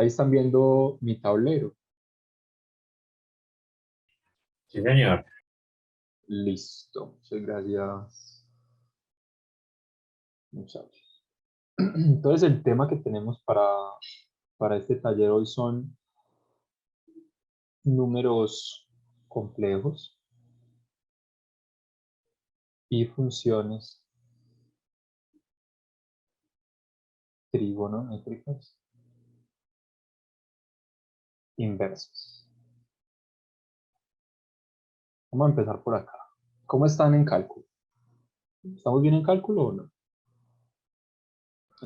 Ahí están viendo mi tablero. Sí, señor. Listo. Muchas gracias, muchachos. Entonces, el tema que tenemos para este taller hoy son números complejos y funciones trigonométricas inversas. Vamos a empezar por acá. ¿Cómo están en cálculo? ¿Estamos bien en cálculo o no?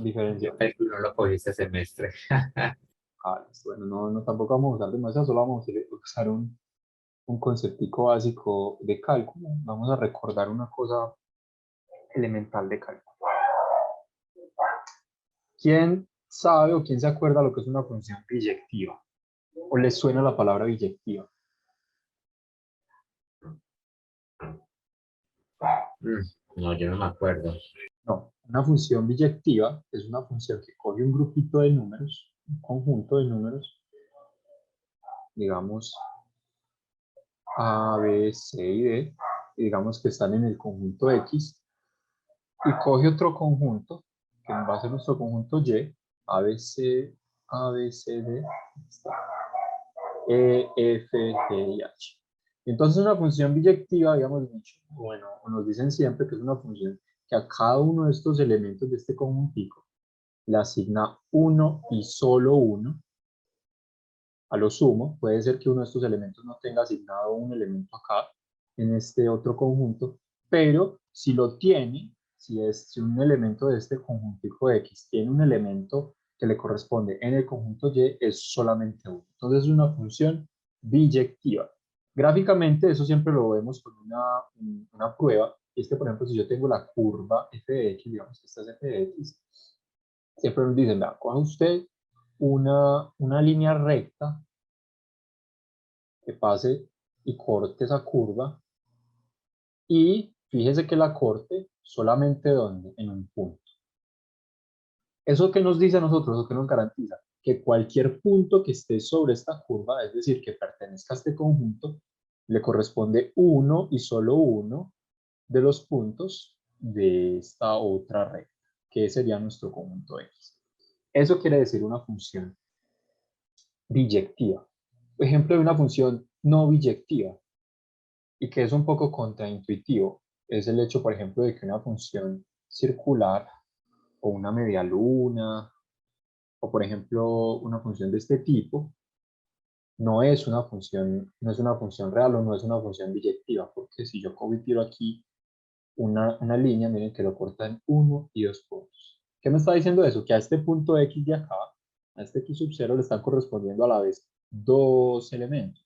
Diferencia. Yo cálculo no lo cogí este semestre. Bueno, no, tampoco vamos a usar demasiado, solo vamos a usar un conceptico básico de cálculo. Vamos a recordar una cosa elemental de cálculo. ¿Quién sabe o quién se acuerda lo que es una función biyectiva? ¿O les suena la palabra biyectiva? No, yo no me acuerdo. No, una función biyectiva es una función que coge un grupito de números, un conjunto de números, digamos A, B, C y D, y digamos que están en el conjunto X, y coge otro conjunto, que va a ser nuestro conjunto Y, A, B, C, D, E, F, G y H. Entonces una función biyectiva, habíamos dicho, bueno, nos dicen siempre que es una función que a cada uno de estos elementos de este conjuntico le asigna uno y solo uno. A lo sumo, puede ser que uno de estos elementos no tenga asignado un elemento acá, en este otro conjunto, pero si lo tiene, si un elemento de este conjuntico X tiene un elemento que le corresponde en el conjunto Y, es solamente uno. Entonces es una función biyectiva. Gráficamente eso siempre lo vemos con una prueba, y es que por ejemplo si yo tengo la curva f de x, digamos que esta es f de x, siempre nos dicen, vea, coja usted una línea recta que pase y corte esa curva, y fíjese que la corte solamente donde, en un punto. ¿Eso qué nos dice a nosotros o qué nos garantiza? Que cualquier punto que esté sobre esta curva, es decir, que pertenezca a este conjunto, le corresponde uno y solo uno de los puntos de esta otra recta, que sería nuestro conjunto X. Eso quiere decir una función biyectiva. Ejemplo de una función no biyectiva, y que es un poco contraintuitivo, es el hecho, por ejemplo, de que una función circular o una media luna, o por ejemplo una función de este tipo, no es una función real o no es una función biyectiva, porque si yo cojo y tiro aquí una línea, miren que lo corta en 1 y 2 puntos. ¿Qué me está diciendo eso? Que a este punto X de acá, a este X sub 0, le están correspondiendo a la vez dos elementos.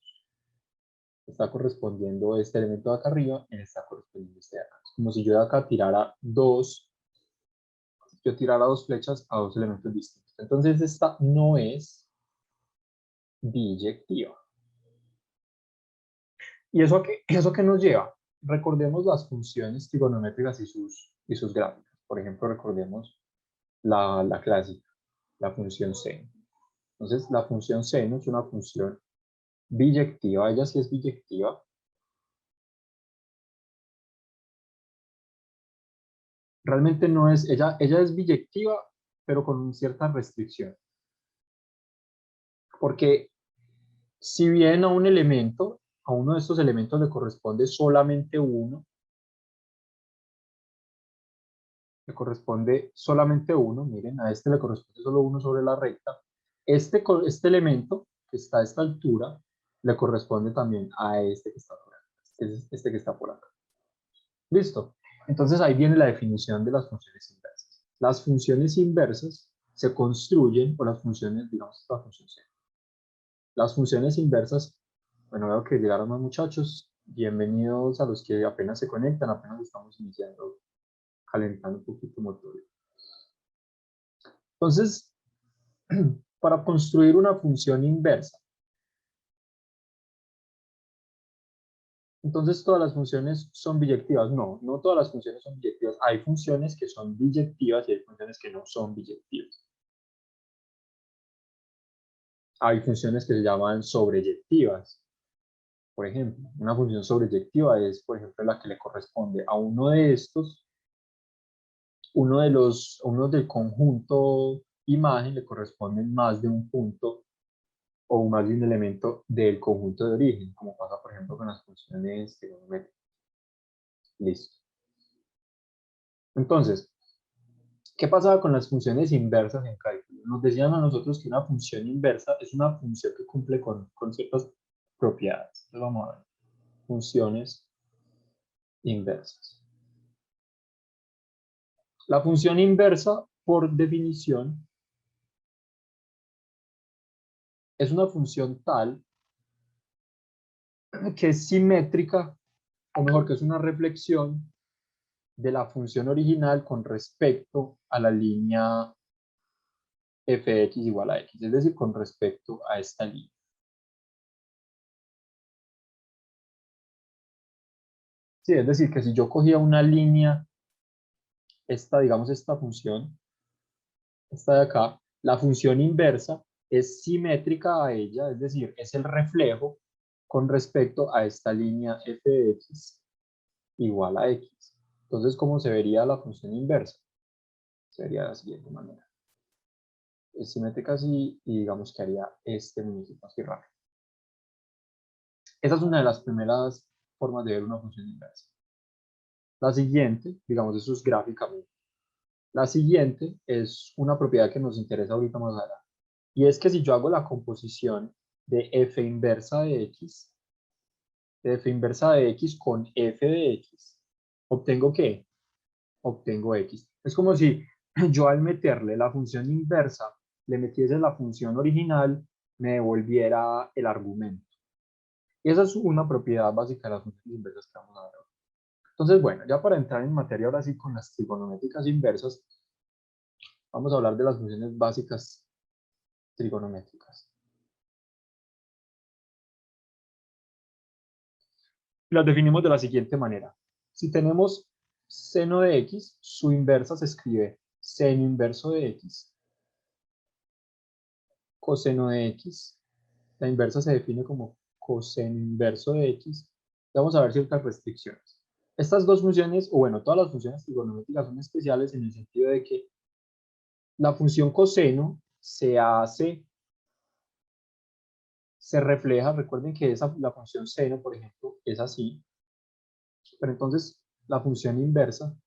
Está correspondiendo este elemento de acá arriba y está correspondiendo este de acá. Es como si yo de acá tirara dos flechas a dos elementos distintos. Entonces esta no es biyectiva. ¿Y eso qué nos lleva? Recordemos las funciones trigonométricas y sus gráficas. Por ejemplo, recordemos la clásica, la función seno. Entonces, la función seno es una función biyectiva. Ella sí es biyectiva. Realmente no es, ella es biyectiva, pero con cierta restricción. Porque si bien a uno de estos elementos le corresponde solamente uno, miren, a este le corresponde solo uno sobre la recta, este elemento que está a esta altura le corresponde también a este que está por acá, este que está por acá. Listo. Entonces ahí viene la definición de las funciones inversas. Las funciones inversas se construyen, o las funciones, digamos, esta función C. Las funciones inversas, bueno, veo que llegaron más muchachos. Bienvenidos a los que apenas se conectan, apenas estamos iniciando, calentando un poquito motor. Entonces, para construir una función inversa, entonces todas las funciones son biyectivas. No todas las funciones son biyectivas. Hay funciones que son biyectivas y hay funciones que no son biyectivas. hay funciones que se llaman sobreyectivas. Por ejemplo, una función sobreyectiva es, por ejemplo, la que le corresponde a uno de estos, uno del conjunto imagen le corresponden más de un punto o más de un elemento del conjunto de origen, como pasa, por ejemplo, con las funciones trigonométricas. Listo. Entonces, ¿qué pasaba con las funciones inversas en cálculo? Nos decían a nosotros que una función inversa es una función que cumple con ciertas propiedades. Entonces, vamos a ver. Funciones inversas. La función inversa, por definición, es una función tal que es simétrica, o mejor, que es una reflexión de la función original con respecto a la línea f(x) igual a x, es decir, con respecto a esta línea. Sí, es decir, que si yo cogía una línea, digamos esta función, esta de acá, la función inversa es simétrica a ella, es decir, es el reflejo con respecto a esta línea f(x) igual a x. Entonces, ¿cómo se vería la función inversa? Sería de la siguiente manera. Es simétrica así y digamos que haría este muñequito así raro. Esa es una de las primeras formas de ver una función inversa. La siguiente, digamos, eso es gráficamente. La siguiente es una propiedad que nos interesa ahorita más adelante. Y es que si yo hago la composición de f inversa de x con f de x, ¿obtengo qué? Obtengo x. Es como si yo al meterle la función inversa, le metiese la función original, me devolviera el argumento. Y esa es una propiedad básica de las funciones inversas que vamos a ver. Entonces, bueno, ya para entrar en materia ahora sí con las trigonométricas inversas, vamos a hablar de las funciones básicas trigonométricas. Las definimos de la siguiente manera. Si tenemos seno de x, su inversa se escribe seno inverso de x. Coseno de x, la inversa se define como coseno inverso de x. Vamos a ver ciertas restricciones. Estas dos funciones, o bueno, todas las funciones trigonométricas son especiales en el sentido de que la función coseno se refleja, recuerden que la función seno, por ejemplo, es así, pero entonces la función inversa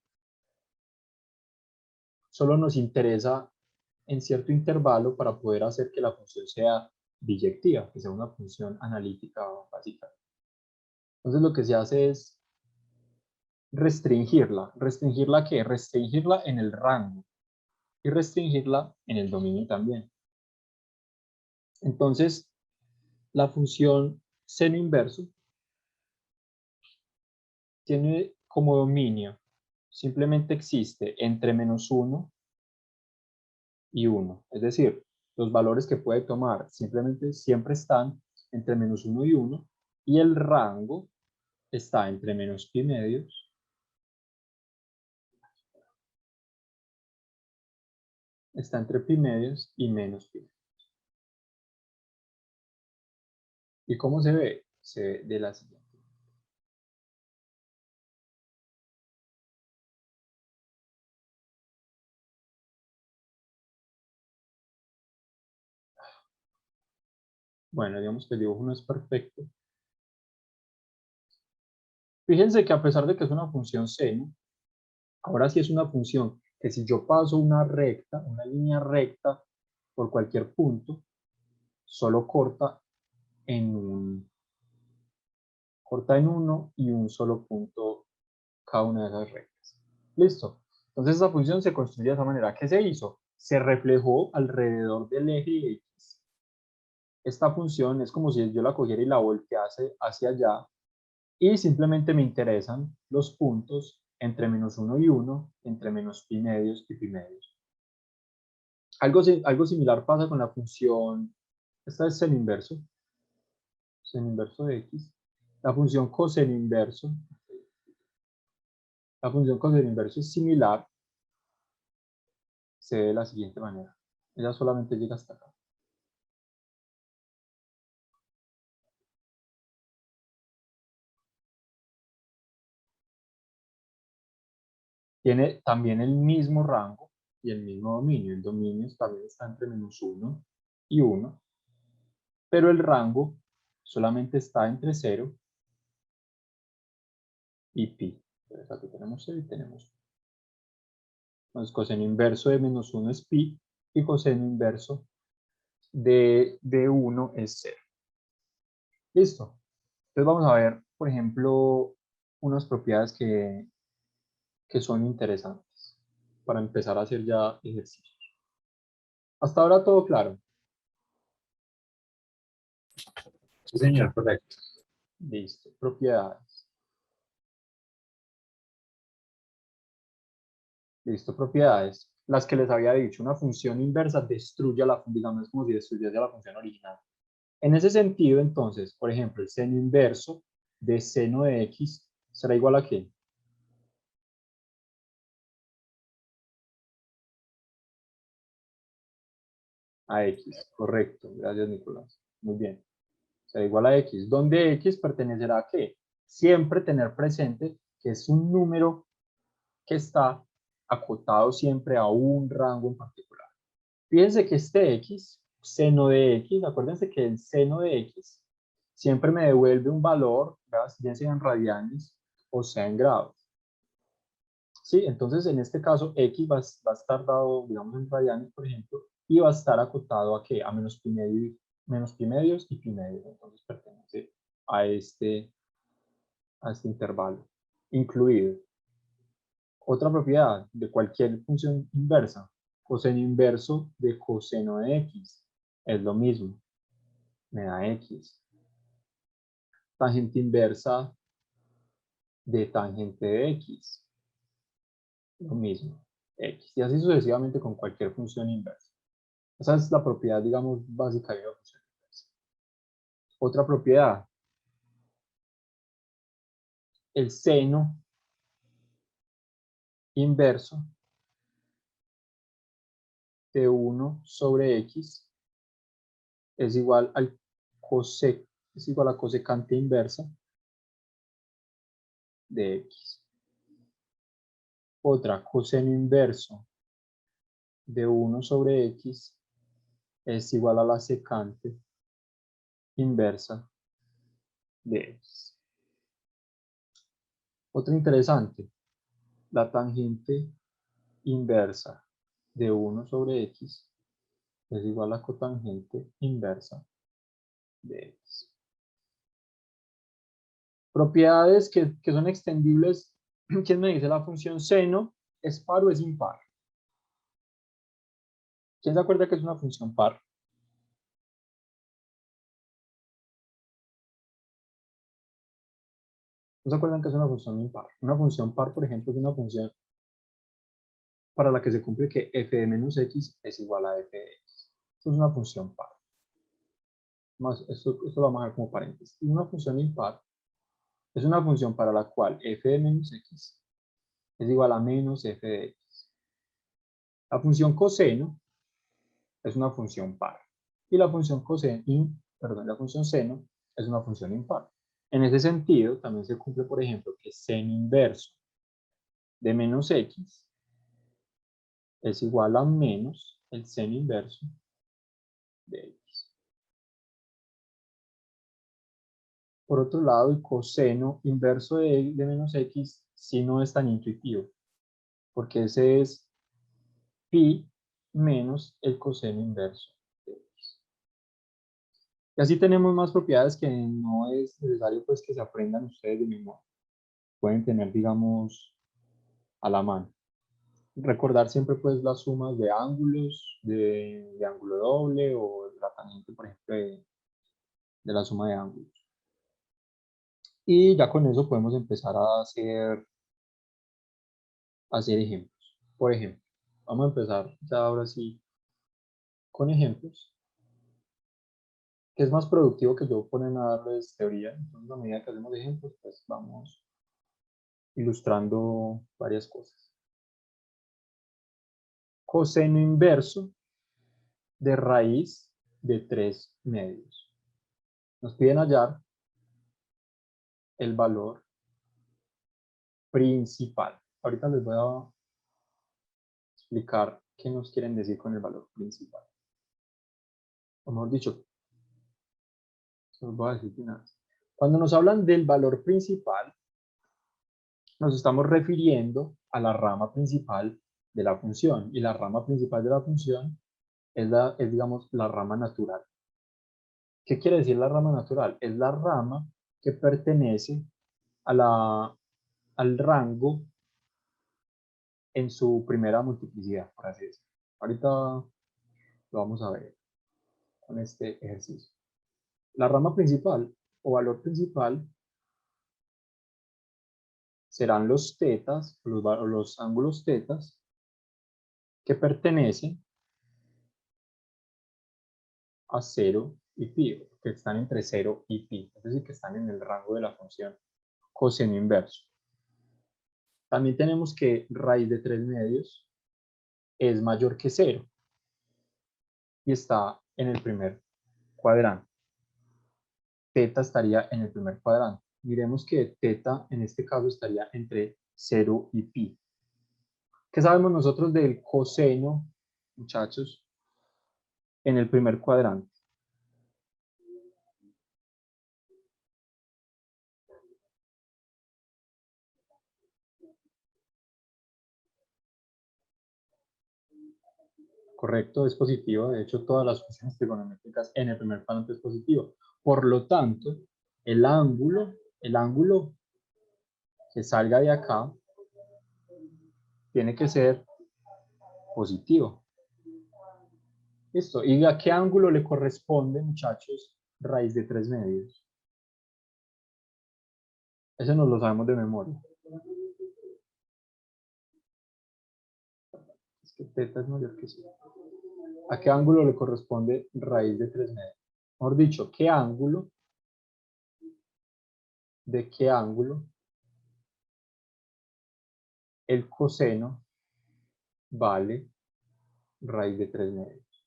solo nos interesa en cierto intervalo para poder hacer que la función sea biyectiva, que sea una función analítica básica. Entonces lo que se hace es restringirla. ¿Restringirla qué? Restringirla en el rango y restringirla en el dominio también. Entonces, la función seno inverso tiene como dominio, simplemente existe entre -1 y 1. Es decir, los valores que puede tomar simplemente siempre están entre -1 y 1 y el rango está entre -pi medios está entre pi medios y menos pi. ¿Y cómo se ve? Se ve de la siguiente. Bueno, digamos que el dibujo no es perfecto. Fíjense que a pesar de que es una función seno, ahora sí es una función que si yo paso una línea recta por cualquier punto, solo corta en uno y un solo punto cada una de esas rectas. Listo. Entonces esa función se construye de esa manera. ¿Qué se hizo? Se reflejó alrededor del eje X. Esta función es como si yo la cogiera y la voltease hacia allá y simplemente me interesan los puntos entre -1 y 1, entre -pi medios y pi medios. Algo similar pasa con la función, esta es seno inverso de x. La función coseno inverso, la función coseno inverso es similar, se ve de la siguiente manera. Ella solamente llega hasta acá. Tiene también el mismo rango y el mismo dominio. El dominio también está entre -1 y 1, pero el rango solamente está entre 0 y pi. Entonces aquí tenemos 0 y tenemos pi. Entonces coseno inverso de -1 es pi y coseno inverso de 1 es 0. Listo. Entonces vamos a ver, por ejemplo, unas propiedades que son interesantes para empezar a hacer ya ejercicios. Hasta ahora todo claro. Sí, señor, correcto. Listo. Propiedades. Listo. Propiedades. Las que les había dicho, una función inversa destruye la función, digamos, es como si destruyese la función original. En ese sentido, entonces, por ejemplo, el seno inverso de seno de x será igual a ¿qué? A x, correcto. Gracias, Nicolás. Muy bien. Será igual a x, donde x pertenecerá a ¿qué? Siempre tener presente que es un número que está acotado siempre a un rango en particular. Fíjense que este x, seno de x, acuérdense que el seno de x siempre me devuelve un valor, bien sea en radianes o sea en grados. Sí, entonces en este caso x va a estar dado, digamos, en radianes, por ejemplo, y va a estar acotado a ¿qué? A menos pi medios y pi medios. Entonces pertenece a este intervalo incluido. Otra propiedad de cualquier función inversa, coseno inverso de coseno de x, es lo mismo, me da x. Tangente inversa de tangente de x, lo mismo, x. Y así sucesivamente con cualquier función inversa. Esa es la propiedad, digamos, básica de una función inversa. Otra propiedad, el seno inverso de 1 sobre x es igual al es igual a cosecante inversa de x. Otra, coseno inverso de 1 sobre x es igual a la secante inversa de x. Otra interesante, la tangente inversa de 1 sobre x es igual a cotangente inversa de x. Propiedades que son extendibles. ¿Quién me dice? La función seno es par o es impar. ¿Quién se acuerda que es una función par? ¿No se acuerdan que es una función impar? Una función par, por ejemplo, es una función para la que se cumple que f de menos x es igual a f de x. Esto es una función par. Esto lo vamos a ver como paréntesis. Y una función impar es una función para la cual f de menos x es igual a menos f de x. La función coseno es una función par. Y la función la función seno es una función impar. En ese sentido, también se cumple, por ejemplo, que seno inverso de menos x es igual a menos el seno inverso de x. Por otro lado, el coseno inverso de menos x sí no es tan intuitivo, porque ese es pi menos el coseno inverso de x. Y así tenemos más propiedades que no es necesario pues que se aprendan ustedes de memoria. Pueden tener, digamos, a la mano. Recordar siempre pues las sumas de ángulos, de ángulo doble o la tangente, por ejemplo, de la suma de ángulos. Y ya con eso podemos empezar a hacer ejemplos. Por ejemplo, vamos a empezar ya ahora sí con ejemplos, que es más productivo que yo poner a darles teoría. Entonces, a medida que hacemos ejemplos, pues vamos ilustrando varias cosas. Coseno inverso de raíz de 3 medios. Nos piden hallar el valor principal. ahorita les voy a explicar qué nos quieren decir con el valor principal. O mejor dicho, se los voy a decir de una vez. Cuando nos hablan del valor principal, nos estamos refiriendo a la rama principal de la función. Y la rama principal de la función es digamos, la rama natural. ¿Qué quiere decir la rama natural? Es la rama que pertenece al rango en su primera multiplicidad, por así decirlo. Ahorita lo vamos a ver con este ejercicio. La rama principal o valor principal serán los tetas, los ángulos tetas, que pertenecen a 0 y pi, que están entre 0 y pi, es decir, que están en el rango de la función coseno inverso. También tenemos que raíz de 3 medios es mayor que 0 y está en el primer cuadrante. Teta estaría en el primer cuadrante. Miremos que teta en este caso estaría entre 0 y pi. ¿Qué sabemos nosotros del coseno, muchachos, en el primer cuadrante? Correcto, es positivo. De hecho, todas las funciones trigonométricas en el primer cuadrante es positivo. Por lo tanto, el ángulo que salga de acá tiene que ser positivo. Listo. ¿Y a qué ángulo le corresponde, muchachos, raíz de 3 medios? Eso nos lo sabemos de memoria. Es que teta es mayor que 0. ¿A qué ángulo le corresponde raíz de 3 medios? Mejor dicho, ¿qué ángulo? ¿De qué ángulo el coseno vale raíz de 3 medios?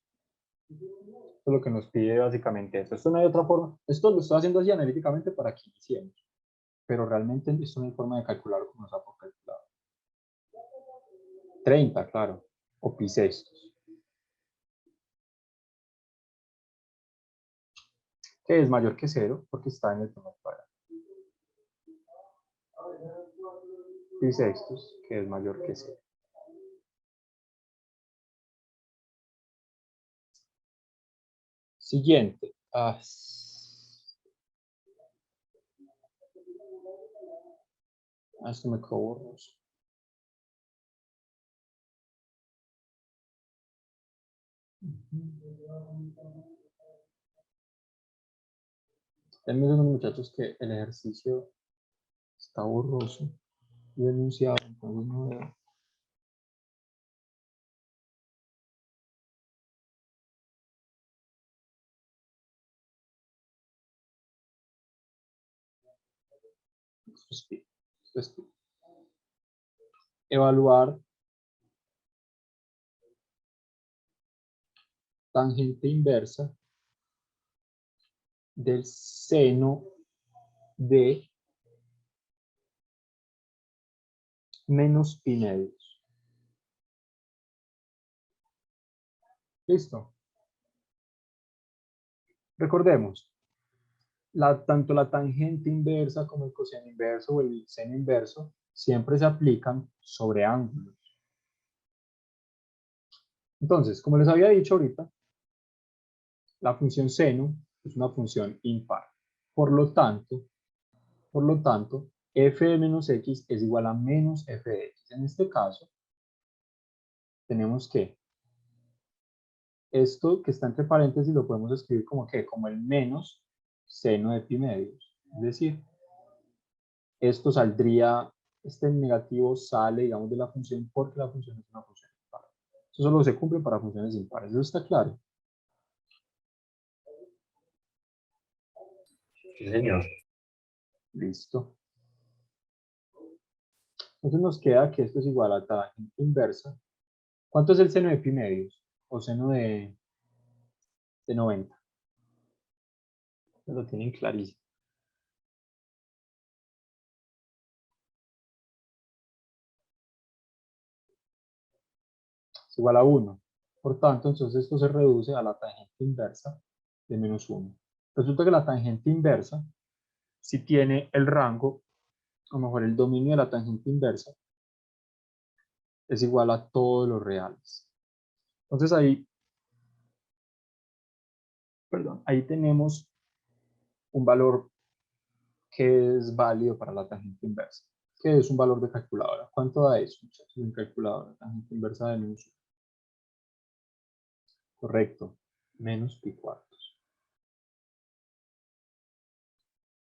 Esto es lo que nos pide básicamente esto. Esto no hay otra forma. Esto lo estoy haciendo así analíticamente para que iniciemos. Pero realmente esto no hay forma de calcularlo como nos ha calculado. 30, claro. O pi sextos. Que es mayor que 0 porque está en el primer cuadrado. Pi sextos, que es mayor que 0. Siguiente. Esto me quedó borroso. Denme unos muchachos que el ejercicio está borroso y enunciado, entonces no veo. Evaluar tangente inversa del seno de menos pi medios. ¿Listo? Recordemos, tanto la tangente inversa como el coseno inverso o el seno inverso siempre se aplican sobre ángulos. Entonces, como les había dicho ahorita, la función seno es una función impar. Por lo tanto, f de menos x es igual a menos f de x. En este caso, tenemos que esto que está entre paréntesis lo podemos escribir como que como el menos seno de pi medios. Es decir, esto saldría, este negativo sale, digamos, de la función porque la función es una función impar. Eso solo se cumple para funciones impares. ¿Eso está claro? Sí, señor. Listo. Entonces nos queda que esto es igual a tangente inversa. ¿Cuánto es el seno de pi medios? O seno de 90. Lo tienen clarísimo. es igual a 1. Por tanto, entonces esto se reduce a la tangente inversa de menos 1. Resulta que la tangente inversa, si tiene el rango, o mejor el dominio de la tangente inversa, es igual a todos los reales. Entonces ahí tenemos un valor que es válido para la tangente inversa, que es un valor de calculadora. ¿Cuánto da eso, muchachos, en calculadora? Tangente inversa de menos 1. Correcto, menos pi cuartos.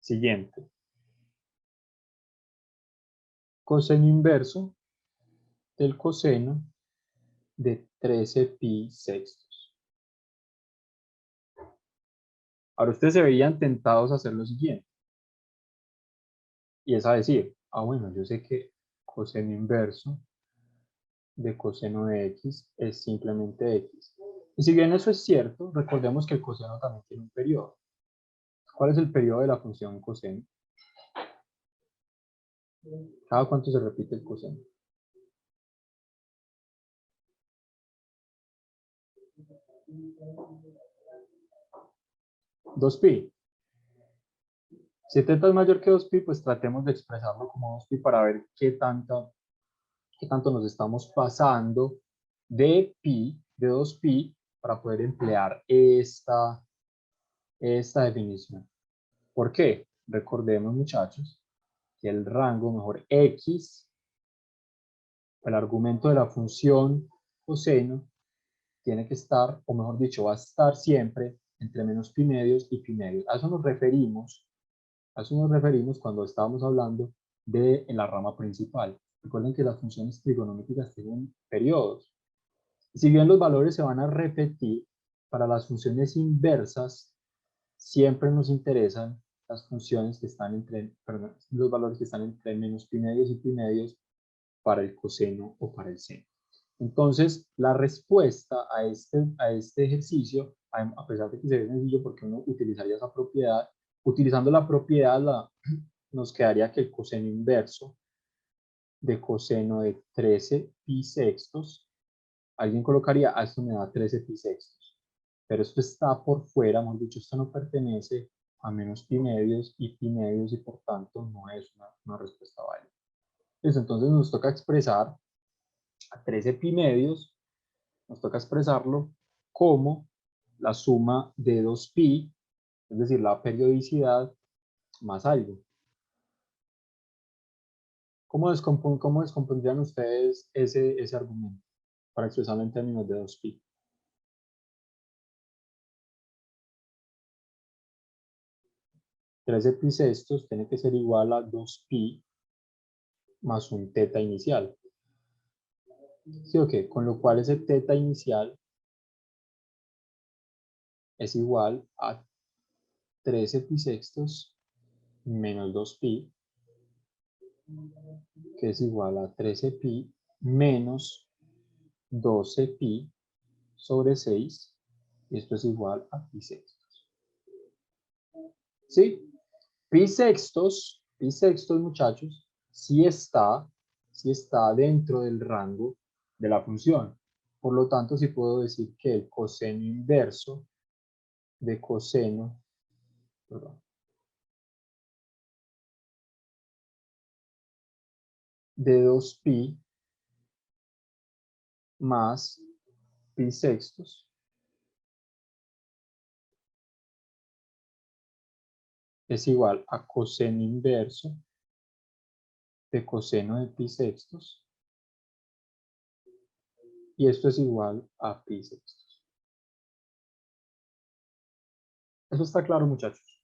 Siguiente. Coseno inverso del coseno de 13 pi sextos. Ahora ustedes se veían tentados a hacer lo siguiente. Y es a decir, bueno, yo sé que coseno inverso de coseno de x es simplemente x. Y si bien eso es cierto, recordemos que el coseno también tiene un periodo. ¿Cuál es el periodo de la función coseno? ¿Cada cuánto se repite el coseno? 2pi. Si θ es mayor que 2pi, pues tratemos de expresarlo como 2pi para ver qué tanto nos estamos pasando de pi, de 2pi, para poder emplear esta definición. ¿Por qué? Recordemos, muchachos, que el rango, mejor x, el argumento de la función coseno, tiene que estar, o mejor dicho, va a estar siempre entre menos pi medios y pi medios. A eso nos referimos cuando estábamos hablando de la rama principal. Recuerden que las funciones trigonométricas tienen periodos. Si bien los valores se van a repetir, para las funciones inversas siempre nos interesan las funciones que están los valores que están entre menos pi medios y pi medios para el coseno o para el seno. Entonces, la respuesta a este ejercicio, a pesar de que se ve sencillo porque uno utilizaría esa propiedad, utilizando la propiedad nos quedaría que el coseno inverso de coseno de 13 pi sextos, alguien colocaría, esto me da 13 pi sextos, pero esto está por fuera, hemos dicho, esto no pertenece a menos pi medios y por tanto no es una respuesta válida. Entonces nos toca expresar a 13 pi medios, nos toca expresarlo como la suma de 2pi, es decir, la periodicidad más algo. ¿Cómo descompondrían ustedes ese argumento para expresarlo en términos de 2pi? 13 pi sextos tiene que ser igual a 2pi más un teta inicial. ¿Sí o qué? Con lo cual ese teta inicial es igual a 13 pi sextos menos 2pi, que es igual a 13 pi menos 12 pi sobre 6, y esto es igual a pi sextos. ¿Sí? Pi sextos, muchachos, sí está dentro del rango de la función. Por lo tanto, sí puedo decir que el coseno inverso de coseno, perdón, de 2pi más pi sextos es igual a coseno inverso de coseno de pi sextos, y esto es igual a pi sextos. Eso está claro, muchachos.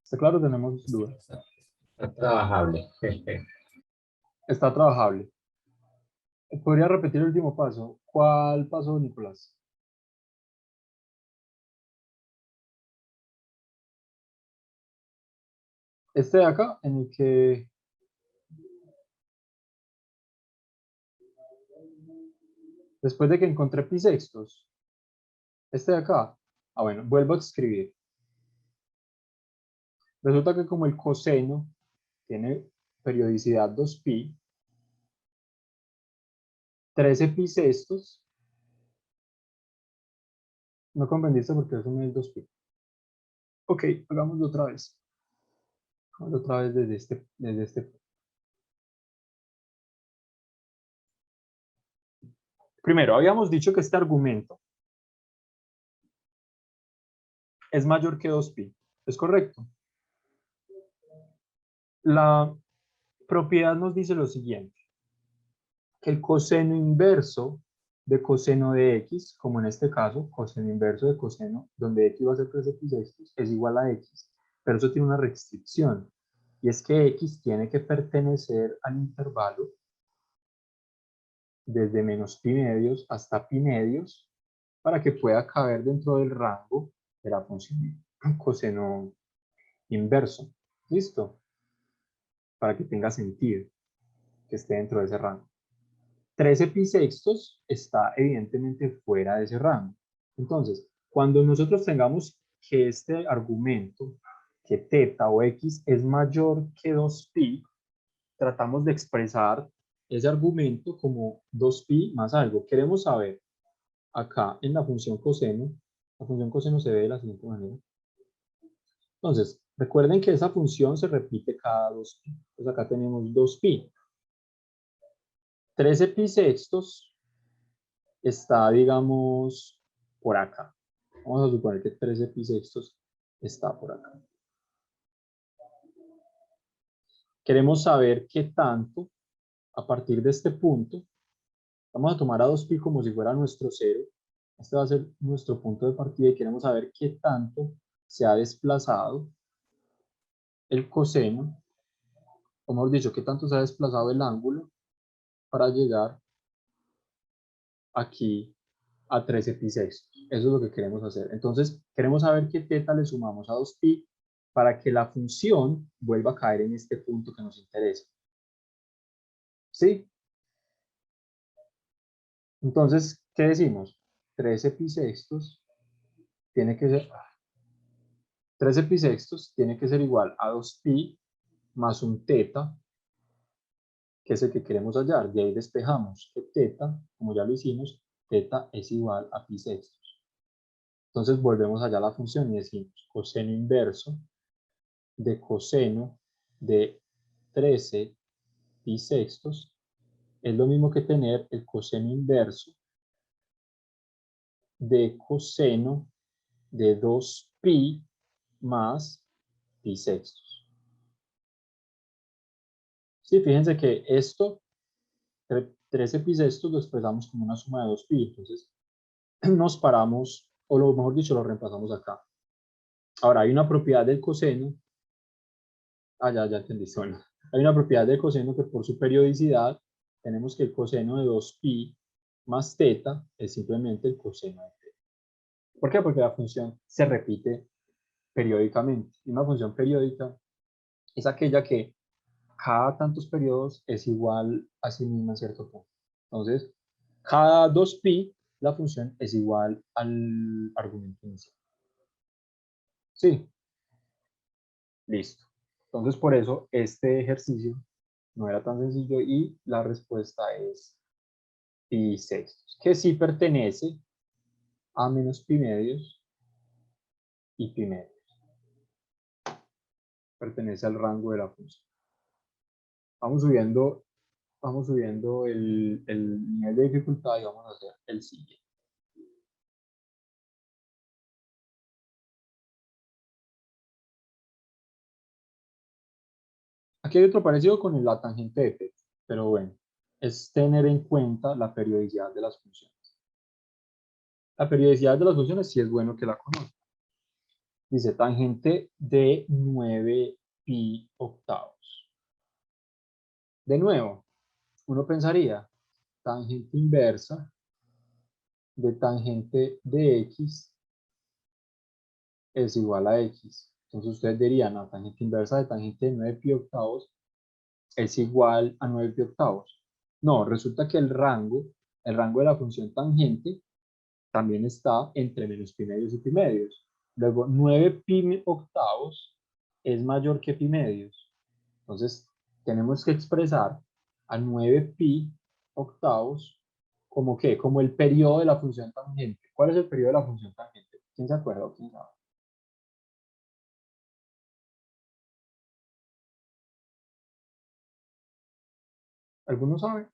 ¿Está claro? Tenemos dudas. Está trabajable. Está trabajable. ¿Podría repetir el último paso? ¿Cuál paso, Nicolás? Este de acá, en el que después de que encontré pi sextos, Este de acá. Ah, bueno, vuelvo a escribir. Resulta que como el coseno tiene periodicidad 2pi, 13 pi sextos, no comprendiste porque eso no es 2pi. Ok, hagámoslo otra vez. Hagámoslo otra vez desde este. Primero, habíamos dicho que este argumento es mayor que 2pi. ¿Es correcto? La propiedad nos dice lo siguiente, que el coseno inverso de coseno de x, como en este caso, coseno inverso de coseno, donde x va a ser 13 pi sextos, es igual a x, pero eso tiene una restricción, y es que x tiene que pertenecer al intervalo desde menos pi medios hasta pi medios para que pueda caber dentro del rango de la función coseno inverso. ¿Listo? Para que tenga sentido que esté dentro de ese rango. 13 pi sextos está evidentemente fuera de ese rango. Entonces, cuando nosotros tengamos que este argumento, que teta o x es mayor que 2pi, tratamos de expresar ese argumento como 2pi más algo. Queremos saber acá en la función coseno se ve de la siguiente manera. Entonces, recuerden que esa función se repite cada 2pi. Entonces acá tenemos 2pi. 13 pi sextos está, digamos, por acá. Vamos a suponer que 13 pi sextos está por acá. Queremos saber qué tanto, a partir de este punto, vamos a tomar a 2pi como si fuera nuestro cero. Este va a ser nuestro punto de partida y queremos saber qué tanto se ha desplazado el coseno, o mejor dicho, qué tanto se ha desplazado el ángulo para llegar aquí a 13 pi sextos. Eso es lo que queremos hacer. Entonces, queremos saber qué teta le sumamos a 2pi para que la función vuelva a caer en este punto que nos interesa. ¿Sí? Entonces, ¿qué decimos? 13 pi sextos tiene que ser 13 pi sextos tiene que ser igual a 2pi más un teta, que es el que queremos hallar. De ahí despejamos que teta, como ya lo hicimos, teta es igual a pi sextos. Entonces volvemos allá a la función y decimos coseno inverso de coseno de 13 pi sextos es lo mismo que tener el coseno inverso de coseno de 2pi más pi sextos. Sí, fíjense que esto, 13 pi sextos, lo expresamos como una suma de 2pi. Entonces nos paramos, o lo mejor dicho, lo reemplazamos acá. Ahora, hay una propiedad del coseno. Ya entendí. Bueno, hay una propiedad del coseno que por su periodicidad tenemos que el coseno de 2pi más teta es simplemente el coseno de teta. ¿Por qué? Porque la función se repite periódicamente. Y una función periódica es aquella que cada tantos periodos es igual a sí misma en cierto punto. Entonces, cada 2pi la función es igual al argumento inicial. Sí, listo. Entonces, por eso este ejercicio no era tan sencillo y la respuesta es pi sextos, que sí pertenece a menos pi medios y pi medios. Pertenece al rango de la función. Vamos subiendo el nivel de dificultad y vamos a hacer el siguiente. Aquí hay otro parecido con la tangente de θ, pero bueno, es tener en cuenta la periodicidad de las funciones. La periodicidad de las funciones sí es bueno que la conozcan. Dice tangente de 9 pi octavos. De nuevo, uno pensaría, tangente inversa de tangente de x es igual a x. Entonces ustedes dirían, la tangente inversa de tangente de 9 pi octavos es igual a 9 pi octavos. No, resulta que el rango de la función tangente también está entre menos pi medios y pi medios. Luego, 9 pi octavos es mayor que pi medios. Entonces, tenemos que expresar a 9 pi octavos como ¿qué? Como el periodo de la función tangente. ¿Cuál es el periodo de la función tangente? ¿Quién se acuerda o quién sabe? ¿Alguno sabe?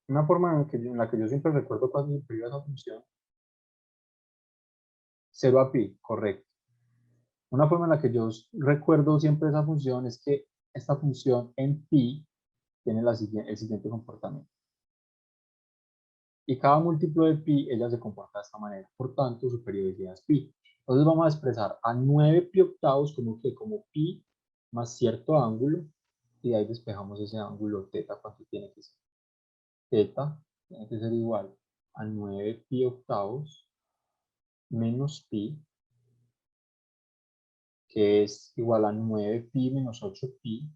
Una forma en la que yo siempre recuerdo cuál es el periodo de esa función. 0 a pi, correcto. Una forma en la que yo recuerdo siempre esa función es que esta función en pi tiene el siguiente comportamiento. Y cada múltiplo de pi, ella se comporta de esta manera. Por tanto, su periodicidad es pi. Entonces vamos a expresar a 9 pi octavos como pi más cierto ángulo. Y de ahí despejamos ese ángulo teta. ¿Cuánto tiene que ser? Teta tiene que ser igual a 9 pi octavos menos pi, que es igual a 9 pi menos 8 pi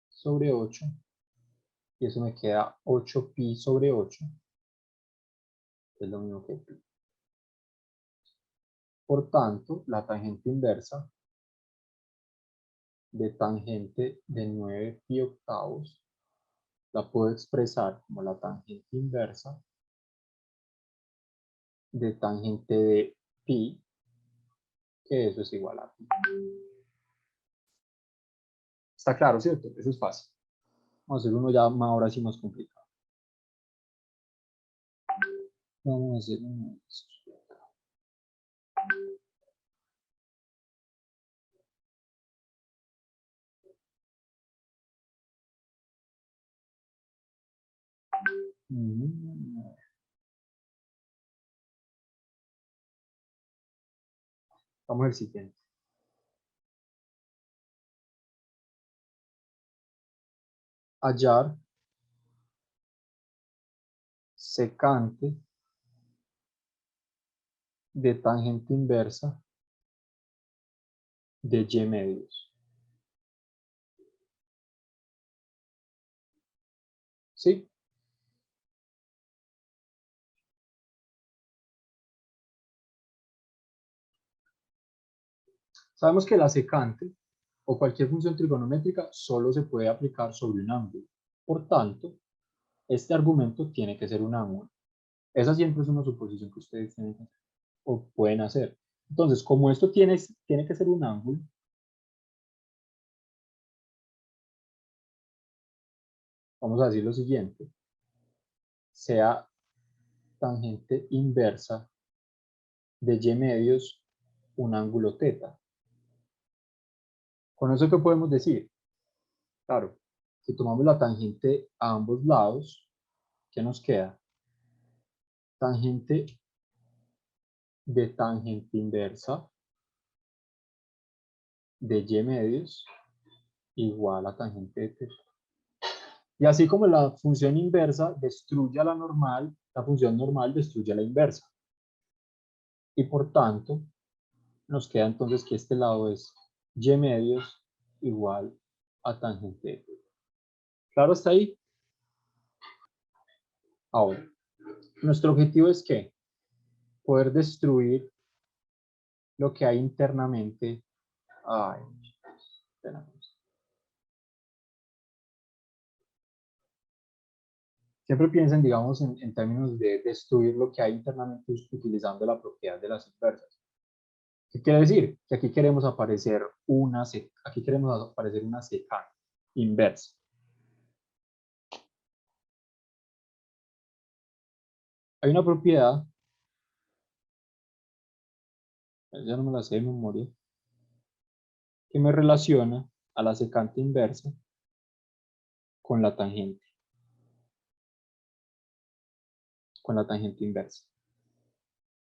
sobre 8. Y eso me queda 8 pi sobre 8. Es lo mismo que pi. Por tanto, la tangente inversa de tangente de 9 pi octavos la puedo expresar como la tangente inversa de tangente de pi, que eso es igual a pi. Está claro, ¿cierto? Eso es fácil. Vamos a hacer uno ya ahora sí más complicado. Vamos a hacer uno. Vamos al siguiente. Hallar secante de tangente inversa de y medios. ¿Sí? Sabemos que la secante o cualquier función trigonométrica solo se puede aplicar sobre un ángulo. Por tanto, este argumento tiene que ser un ángulo. Esa siempre es una suposición que ustedes tienen que hacer o pueden hacer. Entonces, como esto tiene que ser un ángulo, vamos a decir lo siguiente. Sea tangente inversa de y medios un ángulo teta. ¿Con eso qué podemos decir? Claro, si tomamos la tangente a ambos lados, ¿qué nos queda? Tangente de tangente inversa de y medios igual a tangente de teta. Y así como la función inversa destruye a la normal, la función normal destruye a la inversa. Y por tanto, nos queda entonces que este lado es y medios igual a tangente de teta. ¿Claro hasta ahí? Ahora, nuestro objetivo es que poder destruir lo que hay internamente. Ay, siempre piensen, digamos, en términos de destruir lo que hay internamente utilizando la propiedad de las inversas. ¿Qué quiere decir? Que aquí queremos aparecer una secante inversa. Hay una propiedad, ya no me la sé de memoria, que me relaciona a la secante inversa con la tangente inversa.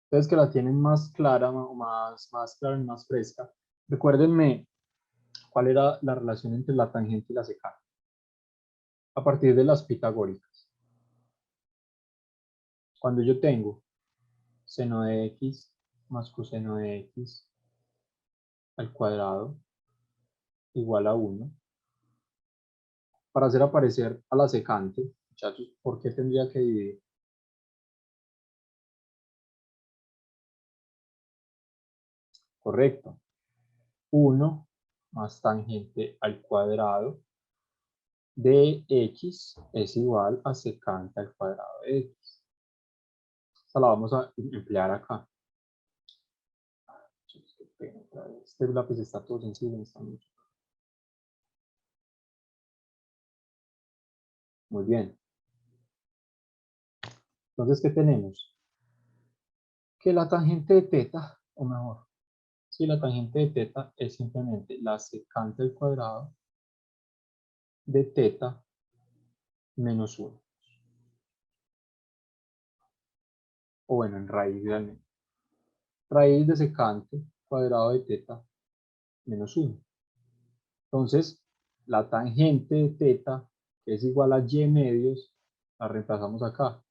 Entonces, que la tienen más clara, más clara y más fresca. Recuérdenme cuál era la relación entre la tangente y la secante. A partir de las pitagóricas. Cuando yo tengo seno de x más coseno de x al cuadrado igual a 1, para hacer aparecer a la secante, muchachos, ¿por qué tendría que dividir? Correcto. 1 más tangente al cuadrado de x es igual a secante al cuadrado de x. Esta la vamos a emplear acá. Este lápiz está todo sencillo. Está mucho. Muy bien. Entonces, ¿qué tenemos? Que la tangente de teta, o mejor, si la tangente de teta es simplemente la secante al cuadrado de teta menos 1. O bueno, en raíz realmente. Raíz de secante cuadrado de teta menos 1. Entonces, la tangente de teta, que es igual a y medios, la reemplazamos acá.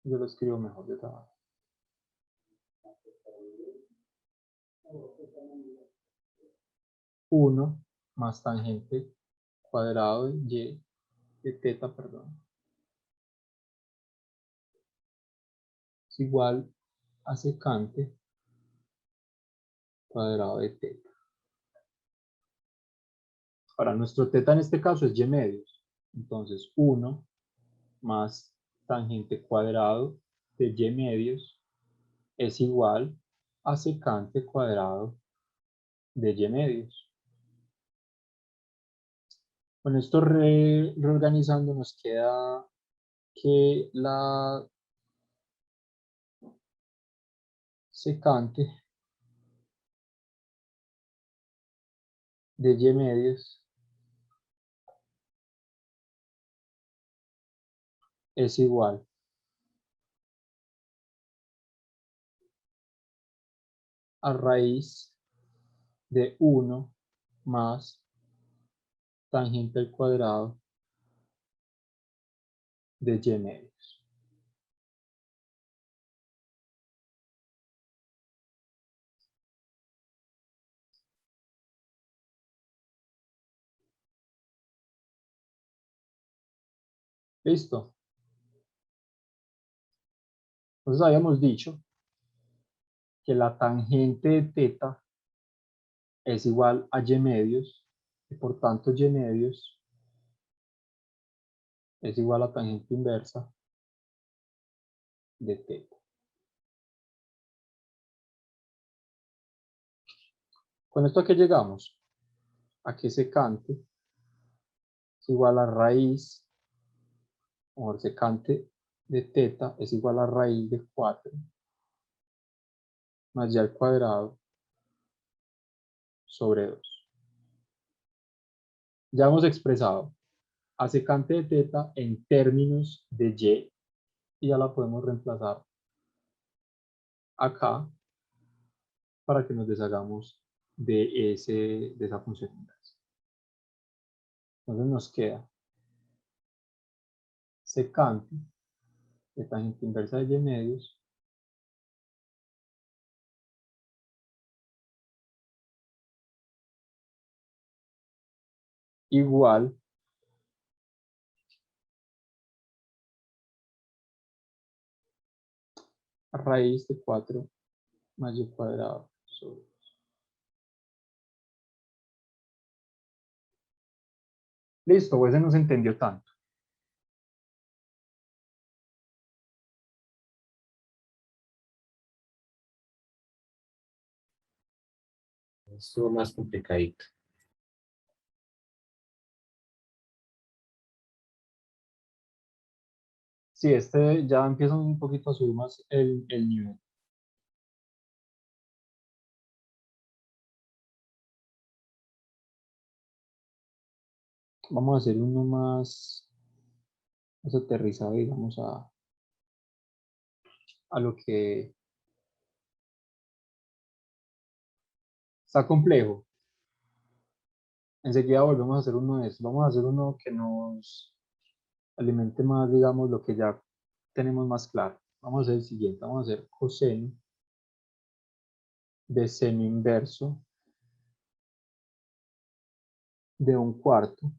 Yo lo escribo mejor de trabajo. 1 más tangente cuadrado de y de teta, perdón, es igual a secante cuadrado de teta. Ahora, nuestro teta en este caso es y medios. Entonces, 1 más tangente cuadrado de y medios es igual a secante cuadrado de y medios. Con esto reorganizando nos queda que la secante de y medios es igual a raíz de 1 más tangente al cuadrado de y medios. ¿Listo? Entonces habíamos dicho que la tangente de teta es igual a y medios y por tanto y medios es igual a tangente inversa de teta. ¿Con esto a qué llegamos? A que secante es igual a raíz, o secante de teta es igual a raíz de 4 más y al cuadrado sobre 2. Ya hemos expresado a secante de teta en términos de y ya la podemos reemplazar acá para que nos deshagamos de esa función inversa. Entonces nos queda secante de tangente inversa de y medios igual a raíz de 4 más y cuadrado sobre 2. Listo, pues no se entendió tanto. Estuvo más complicadito. Sí, este ya empieza un poquito a subir más el nivel. Vamos a hacer uno más aterrizado, digamos, a lo que está complejo. Enseguida volvemos a hacer uno de estos. Vamos a hacer uno que nos alimente más, digamos, lo que ya tenemos más claro. Vamos a hacer el siguiente. Vamos a hacer coseno de seno inverso de 1/4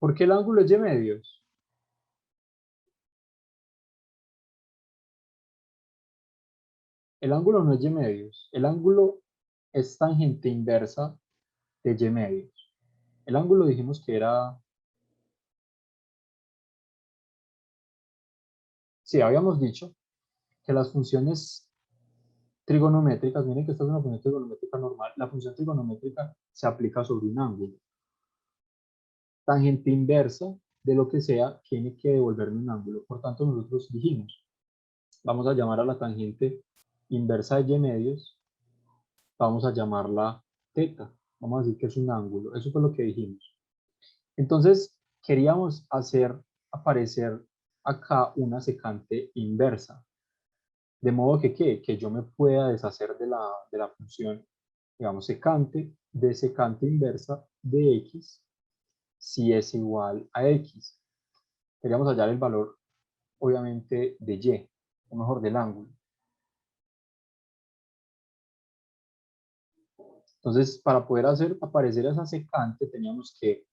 ¿Por qué el ángulo es y medios? El ángulo no es y medios, el ángulo es tangente inversa de y medios. El ángulo dijimos que era... Sí, habíamos dicho que las funciones trigonométricas, miren que esta es una función trigonométrica normal, la función trigonométrica se aplica sobre un ángulo. Tangente inversa de lo que sea tiene que devolverme un ángulo. Por tanto, nosotros dijimos, vamos a llamar a la tangente inversa de y medios, vamos a llamarla teta. Vamos a decir que es un ángulo. Eso fue lo que dijimos. Entonces, queríamos hacer aparecer acá una secante inversa. De modo que, ¿qué? Que yo me pueda deshacer de la función, digamos, secante de secante inversa de x si es igual a x. Queríamos hallar el valor, obviamente, de y, o mejor, del ángulo. Entonces, para poder hacer aparecer esa secante, teníamos que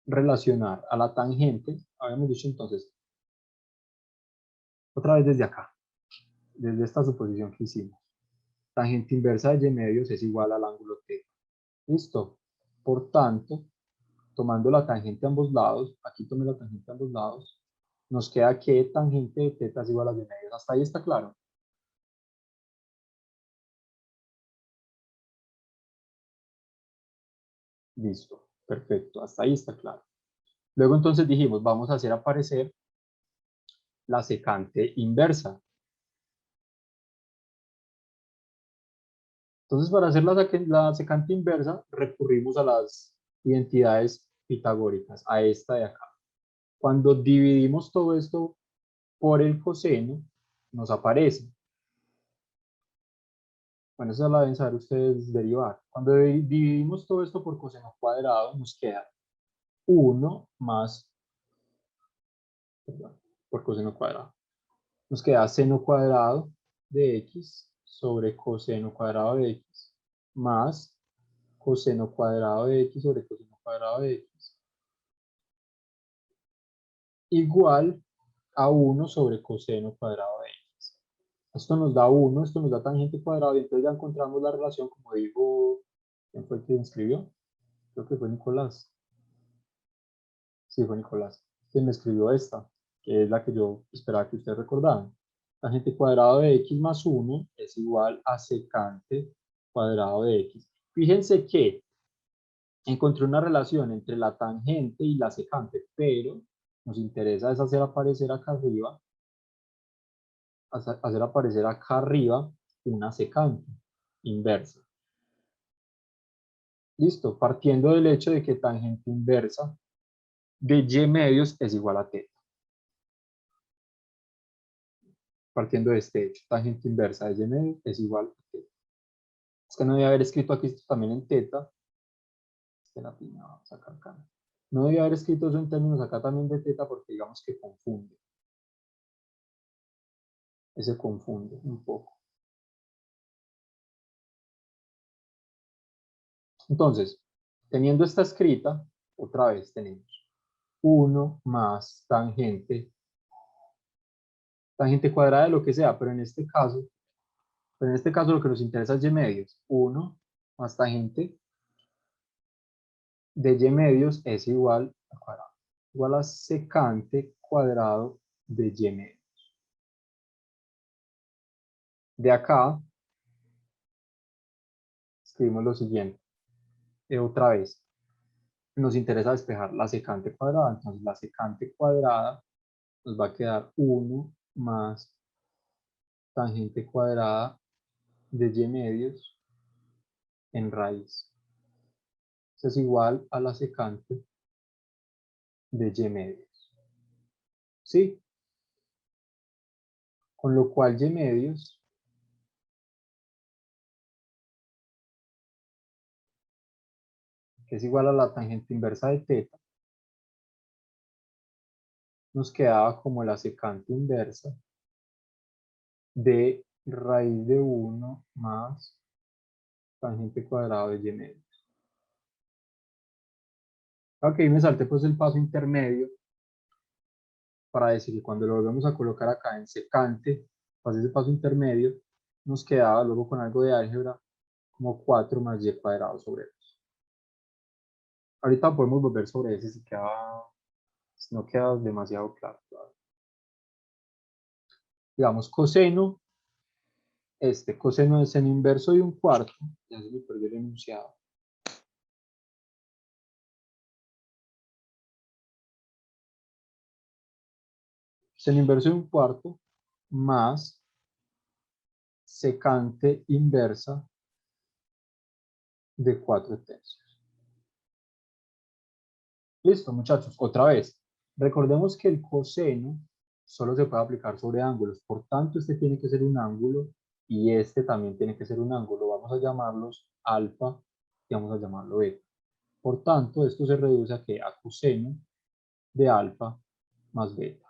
relacionar a la tangente, habíamos dicho entonces, otra vez desde acá, desde esta suposición que hicimos. Tangente inversa de y medios es igual al ángulo θ. ¿Listo? Por tanto, tomando la tangente a ambos lados, aquí tomé la tangente a ambos lados, nos queda que tangente de θ es igual a y medios. Hasta ahí está claro. Listo, perfecto, hasta ahí está claro. Luego entonces dijimos, vamos a hacer aparecer la secante inversa. Entonces, para hacer la secante inversa, recurrimos a las identidades pitagóricas, a esta de acá. Cuando dividimos todo esto por el coseno, nos aparece. Bueno, esa la deben saber ustedes derivar. Cuando dividimos todo esto por coseno cuadrado, nos queda 1 más, perdón, por coseno cuadrado. Nos queda seno cuadrado de x sobre coseno cuadrado de x más coseno cuadrado de x sobre coseno cuadrado de x igual a 1 sobre coseno cuadrado de x. Esto nos da 1, esto nos da tangente cuadrado y entonces ya encontramos la relación, como dijo, ¿quién fue el que escribió? Creo que fue Nicolás. Sí, fue Nicolás, quien me escribió esta, que es la que yo esperaba que ustedes recordaran. Tangente cuadrado de x más 1 es igual a secante cuadrado de x. Fíjense que encontré una relación entre la tangente y la secante, pero nos interesa es hacer aparecer acá arriba, una secante inversa. Listo, partiendo del hecho de que tangente inversa de y medios es igual a θ. Partiendo de este hecho, tangente inversa de y medios es igual a θ. Es que no debe haber escrito aquí esto también en θ. Vamos a sacar acá. No debe haber escrito eso en términos acá también de θ porque digamos que confunde. Ese confunde un poco. Entonces, teniendo esta escrita, otra vez tenemos 1 más tangente cuadrada de lo que sea, pero en este caso lo que nos interesa es y medios. 1 más tangente de y medios es igual a cuadrado, igual a secante cuadrado de y medios. De acá, escribimos lo siguiente, otra vez, nos interesa despejar la secante cuadrada, entonces la secante cuadrada nos va a quedar 1 más tangente cuadrada de y medios en raíz. Eso es igual a la secante de y medios. ¿Sí? Con lo cual y medios que es igual a la tangente inversa de θ, nos quedaba como la secante inversa de raíz de 1 más tangente cuadrado de y medios. Ok, me salté pues el paso intermedio para decir que cuando lo volvemos a colocar acá en secante, pasa ese paso intermedio, nos quedaba luego con algo de álgebra como 4 más y cuadrado sobre 2. Ahorita podemos volver sobre ese si no queda demasiado claro. Digamos, coseno, coseno de seno inverso de un cuarto, ya se me perdió el enunciado. Seno inverso de un cuarto más secante inversa de 4 tercios. Listo, muchachos, otra vez. Recordemos que el coseno solo se puede aplicar sobre ángulos, por tanto este tiene que ser un ángulo y este también tiene que ser un ángulo. Vamos a llamarlos alfa y vamos a llamarlo beta. Por tanto, esto se reduce a que a coseno de alfa más beta.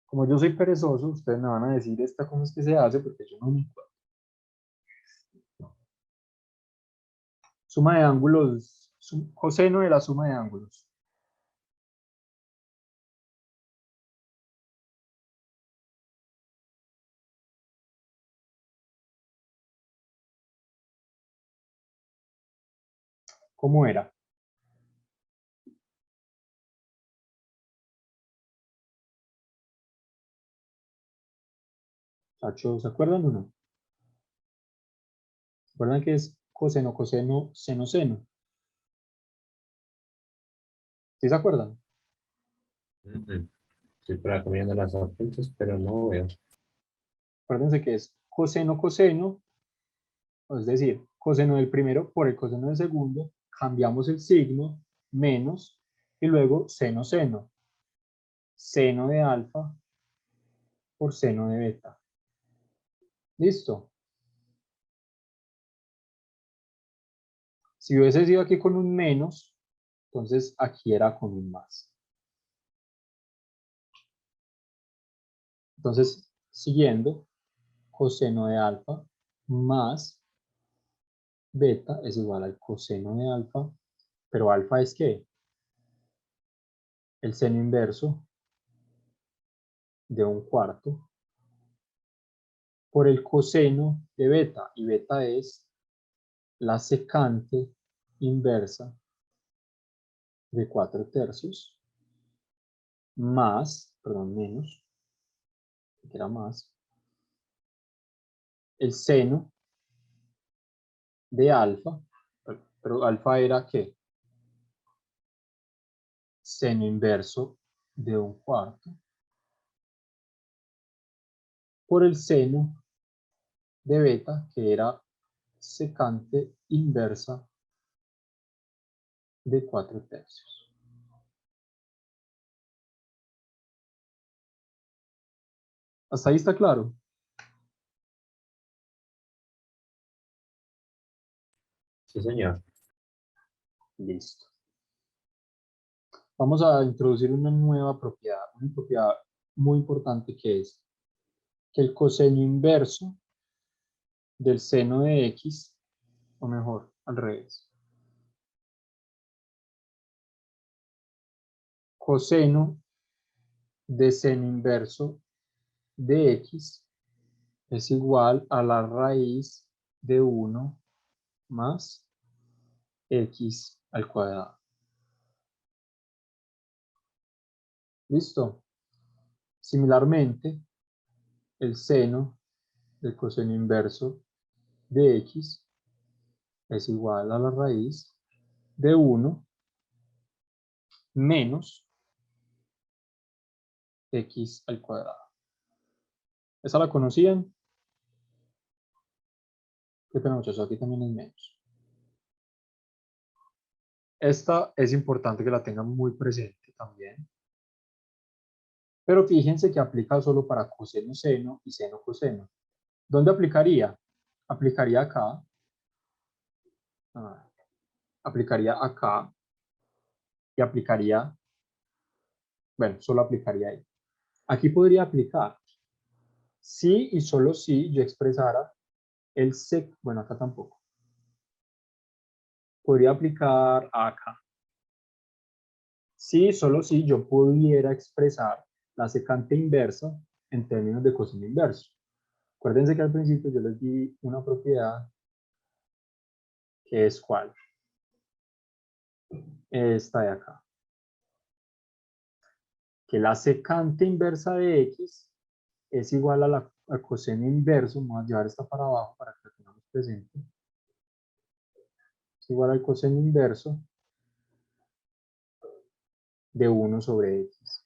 Como yo soy perezoso, ustedes me van a decir esta cómo es que se hace porque yo no me acuerdo. Suma de ángulos, coseno de la suma de ángulos. ¿Cómo era? Muchachos, ¿se acuerdan o no? ¿Se acuerdan que es coseno, coseno, seno, seno? ¿Sí se acuerdan? Estoy por acá mirando las apuntes, pero no veo. Acuérdense que es coseno, coseno, es decir, coseno del primero por el coseno del segundo, cambiamos el signo, menos, y luego seno, seno. Seno de alfa por seno de beta. ¿Listo? Si hubiese sido aquí con un menos, entonces aquí era con un más. Entonces, siguiendo, coseno de alfa más beta es igual al coseno de alfa, pero alfa es ¿qué? El seno inverso de un cuarto por el coseno de beta, y beta es la secante inversa de 4 tercios más, perdón, menos, que era más, el seno de alfa, pero alfa era ¿qué? Seno inverso de un cuarto por el seno de beta, que era secante inversa de 4 tercios. ¿Hasta ahí está claro? Sí, señor. Listo. Vamos a introducir una nueva propiedad, una propiedad muy importante que es que el coseno inverso del seno de x, o mejor, al revés. Coseno de seno inverso de x es igual a la raíz de 1 más x al cuadrado. ¿Listo? Similarmente, el seno del coseno inverso de x es igual a la raíz de 1 menos x al cuadrado. ¿Esa la conocían? Qué pena, muchachos, aquí también es menos. Esta es importante que la tengan muy presente también. Pero fíjense que aplica solo para coseno seno y seno coseno. ¿Dónde aplicaría? Aplicaría acá. Aplicaría acá. Y aplicaría, bueno, solo aplicaría ahí. Aquí podría aplicar si y solo si yo expresara el sec, bueno, acá tampoco. Podría aplicar acá. Si, solo si yo pudiera expresar la secante inversa en términos de coseno inverso. Acuérdense que al principio yo les di una propiedad que es ¿cuál? Esta de acá. Que la secante inversa de x es igual al coseno inverso, vamos a llevar esta para abajo para que la tengamos presente, es igual al coseno inverso de 1 sobre x.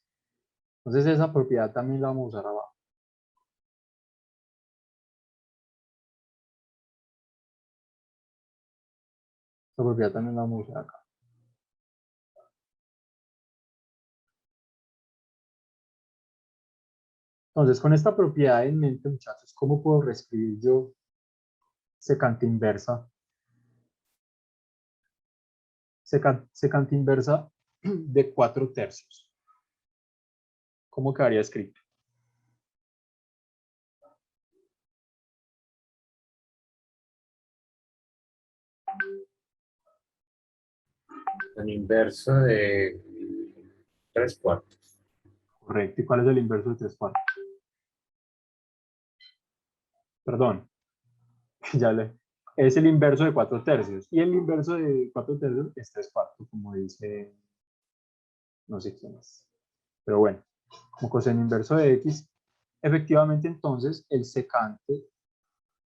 Entonces esa propiedad también la vamos a usar abajo. Esta propiedad también la vamos a usar acá. Entonces con esta propiedad en mente, muchachos, ¿cómo puedo reescribir yo secante inversa? Secante inversa de 4/3. ¿Cómo quedaría escrito? El inverso de 3/4. Correcto. ¿Y cuál es el inverso de 3/4? Perdón, es el inverso de 4/3. Y el inverso de 4/3 es 3/4, como dice, no sé quién es. Pero bueno, como coseno inverso de x, efectivamente entonces el secante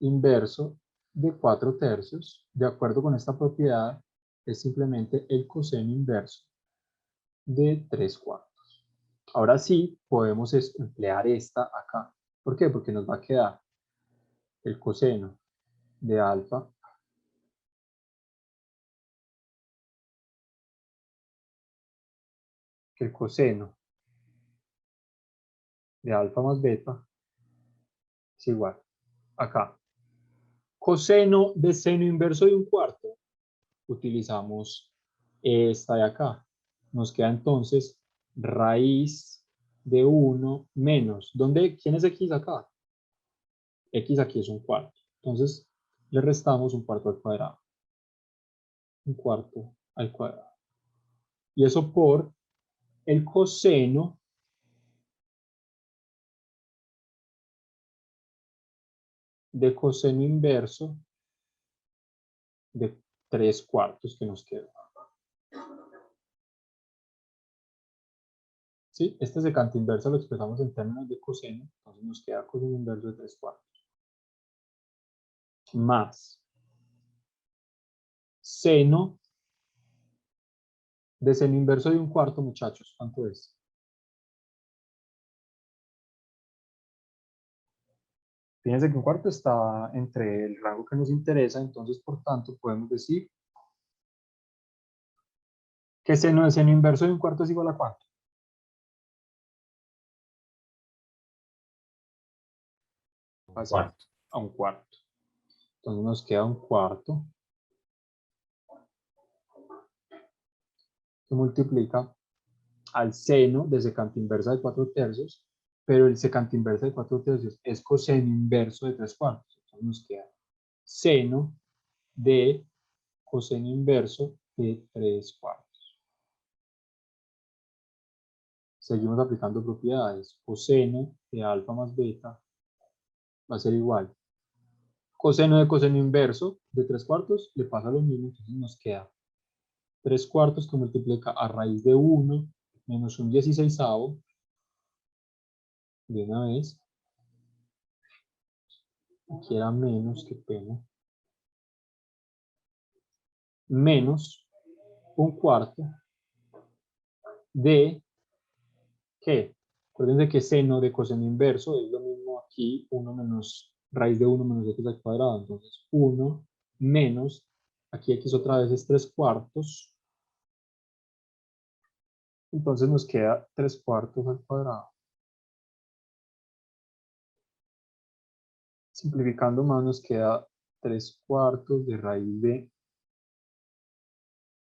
inverso de 4/3, de acuerdo con esta propiedad, es simplemente el coseno inverso de 3/4. Ahora sí, podemos emplear esta acá. ¿Por qué? Porque nos va a quedar el coseno de alfa que el coseno de alfa más beta es igual. Acá. Coseno de seno inverso de 1/4. Utilizamos esta de acá. Nos queda entonces raíz de 1 menos. ¿Quién es x acá? X aquí es 1/4. Entonces le restamos 1/4 al cuadrado. 1/4 al cuadrado. Y eso por el coseno de coseno inverso de 3/4 que nos queda. ¿Sí? Este secante inverso lo expresamos en términos de coseno, entonces nos queda coseno inverso de 3/4. Más seno de seno inverso de 1/4, muchachos, ¿cuánto es? Fíjense que 1/4 está entre el rango que nos interesa, entonces por tanto podemos decir que seno de seno inverso de 1/4 es igual a ¿cuánto? Un cuarto. A 1/4. Entonces nos queda 1/4 que multiplica al seno de secante inversa de 4/3, pero el secante inversa de 4/3 es coseno inverso de 3/4. Entonces nos queda seno de coseno inverso de 3/4. Seguimos aplicando propiedades. Coseno de alfa más beta va a ser igual. Coseno de coseno inverso de 3/4 le pasa lo mismo, entonces nos queda 3/4 que multiplica a raíz de 1 menos 1/16 de una vez. Aquí era menos, qué pena. Menos 1/4 de, ¿qué? Acuérdense que seno de coseno inverso es lo mismo aquí, 1 menos raíz de 1 menos x al cuadrado. Entonces 1 menos, aquí x otra vez es 3/4. Entonces nos queda 3/4 al cuadrado. Simplificando más nos queda 3/4 de raíz de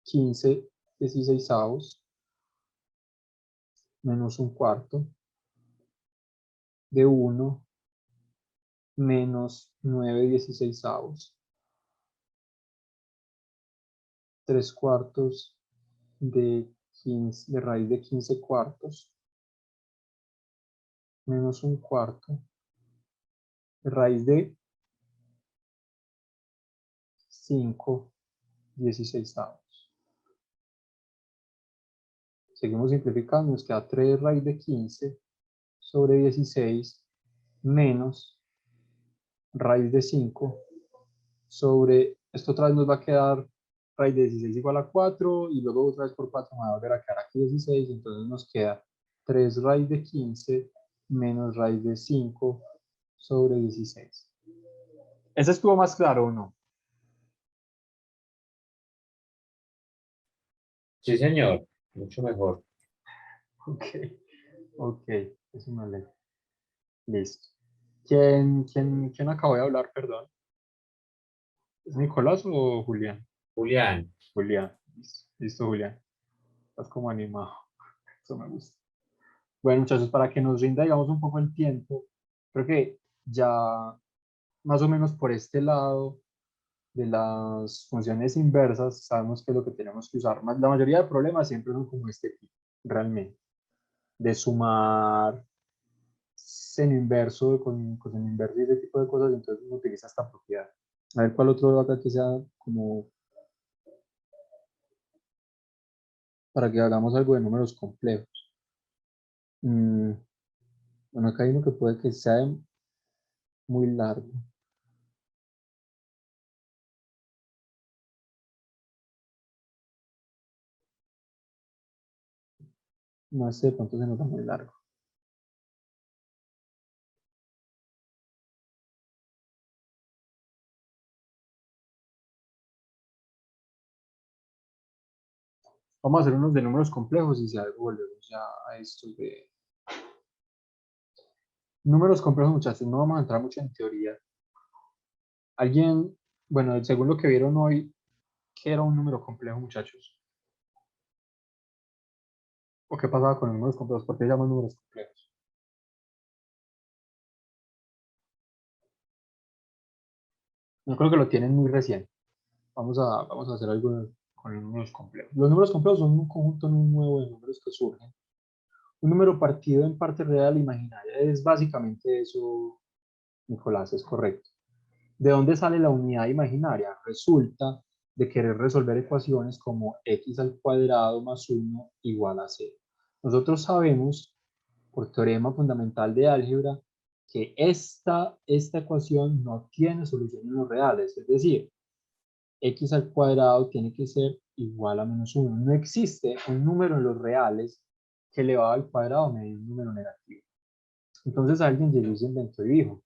15/16 menos 1/4 de 1 menos 9/16. 3/4 de 15, de raíz de 15/4 menos 1/4 raíz de 5/16. Seguimos simplificando, nos queda 3 raíz de 15 sobre 16 menos raíz de 5 sobre, esto otra vez nos va a quedar raíz de 16 igual a 4 y luego otra vez por 4 me va a volver a quedar aquí 16, entonces nos queda 3 raíz de 15 menos raíz de 5 sobre 16. ¿Ese estuvo más claro o no? Sí, señor. Mucho mejor. Ok, ok, eso me alegra. Listo. ¿Quién acabó de hablar, perdón? ¿Es Nicolás o Julián? Julián. Julián. Listo, Julián. Estás como animado. Eso me gusta. Bueno, muchachos, para que nos rinda, digamos, un poco el tiempo, creo que ya más o menos por este lado de las funciones inversas sabemos qué es lo que tenemos que usar. La mayoría de problemas siempre son como este tipo, realmente. De sumar seno inverso con coseno inverso y ese tipo de cosas, entonces uno utiliza esta propiedad. A ver cuál otro acá que sea como para que hagamos algo de números complejos. Bueno, acá hay uno que puede que sea muy largo. No sé, de pronto se nos va muy largo. Vamos a hacer unos de números complejos y si algo volvemos ya a estos de números complejos, muchachos. No vamos a entrar mucho en teoría. Alguien, bueno, según lo que vieron hoy, ¿qué era un número complejo, muchachos? ¿O qué pasaba con los números complejos? ¿Por qué llaman números complejos? Yo creo que lo tienen muy recién. Vamos a hacer algo con los números complejos. Los números complejos son un conjunto nuevo de números que surgen. Un número partido en parte real e imaginaria. Es básicamente eso, Nicolás, es correcto. ¿De dónde sale la unidad imaginaria? Resulta de querer resolver ecuaciones como x al cuadrado más 1 igual a 0. Nosotros sabemos, por teorema fundamental de álgebra, que esta ecuación no tiene solución en los reales, es decir, x al cuadrado tiene que ser igual a menos 1. No existe un número en los reales que elevado al cuadrado me dé un número negativo. Entonces alguien llegó y se inventó y dijo,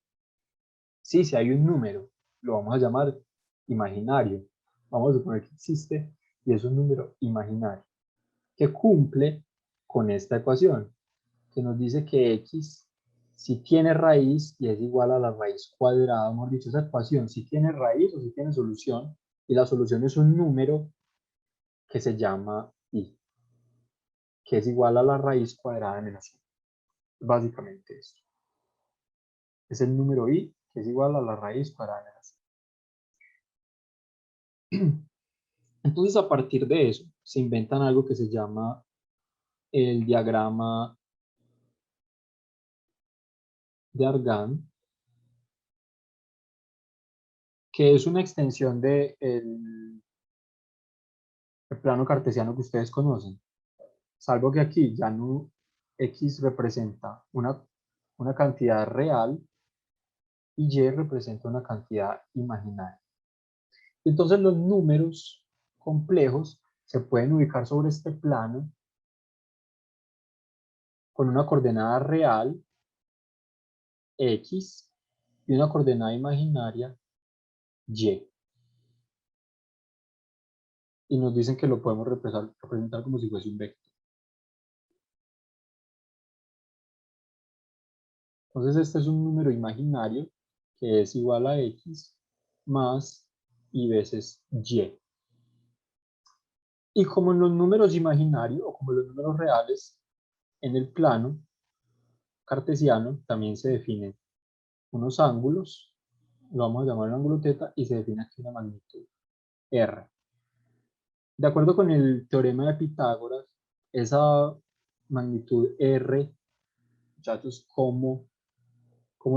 sí, si hay un número, lo vamos a llamar imaginario. Vamos a suponer que existe y es un número imaginario que cumple con esta ecuación, que nos dice que x si tiene raíz y es igual a la raíz cuadrada, hemos dicho, esa ecuación si tiene raíz o si tiene solución, y la solución es un número que se llama i, que es igual a la raíz cuadrada de menos 1. Básicamente esto. Es el número i que es igual a la raíz cuadrada de menos 1. Entonces, a partir de eso, se inventan algo que se llama el diagrama de Argand, que es una extensión del plano cartesiano que ustedes conocen, salvo que aquí ya no x representa una cantidad real y y representa una cantidad imaginaria. Entonces, los números complejos se pueden ubicar sobre este plano con una coordenada real, x, y una coordenada imaginaria, y. Y nos dicen que lo podemos representar como si fuese un vector. Entonces este es un número imaginario que es igual a x más y veces y. Y como en los números imaginarios o como los números reales, en el plano cartesiano también se definen unos ángulos, lo vamos a llamar el ángulo θ, y se define aquí una magnitud r. De acuerdo con el teorema de Pitágoras, esa magnitud r, muchachos, ¿cómo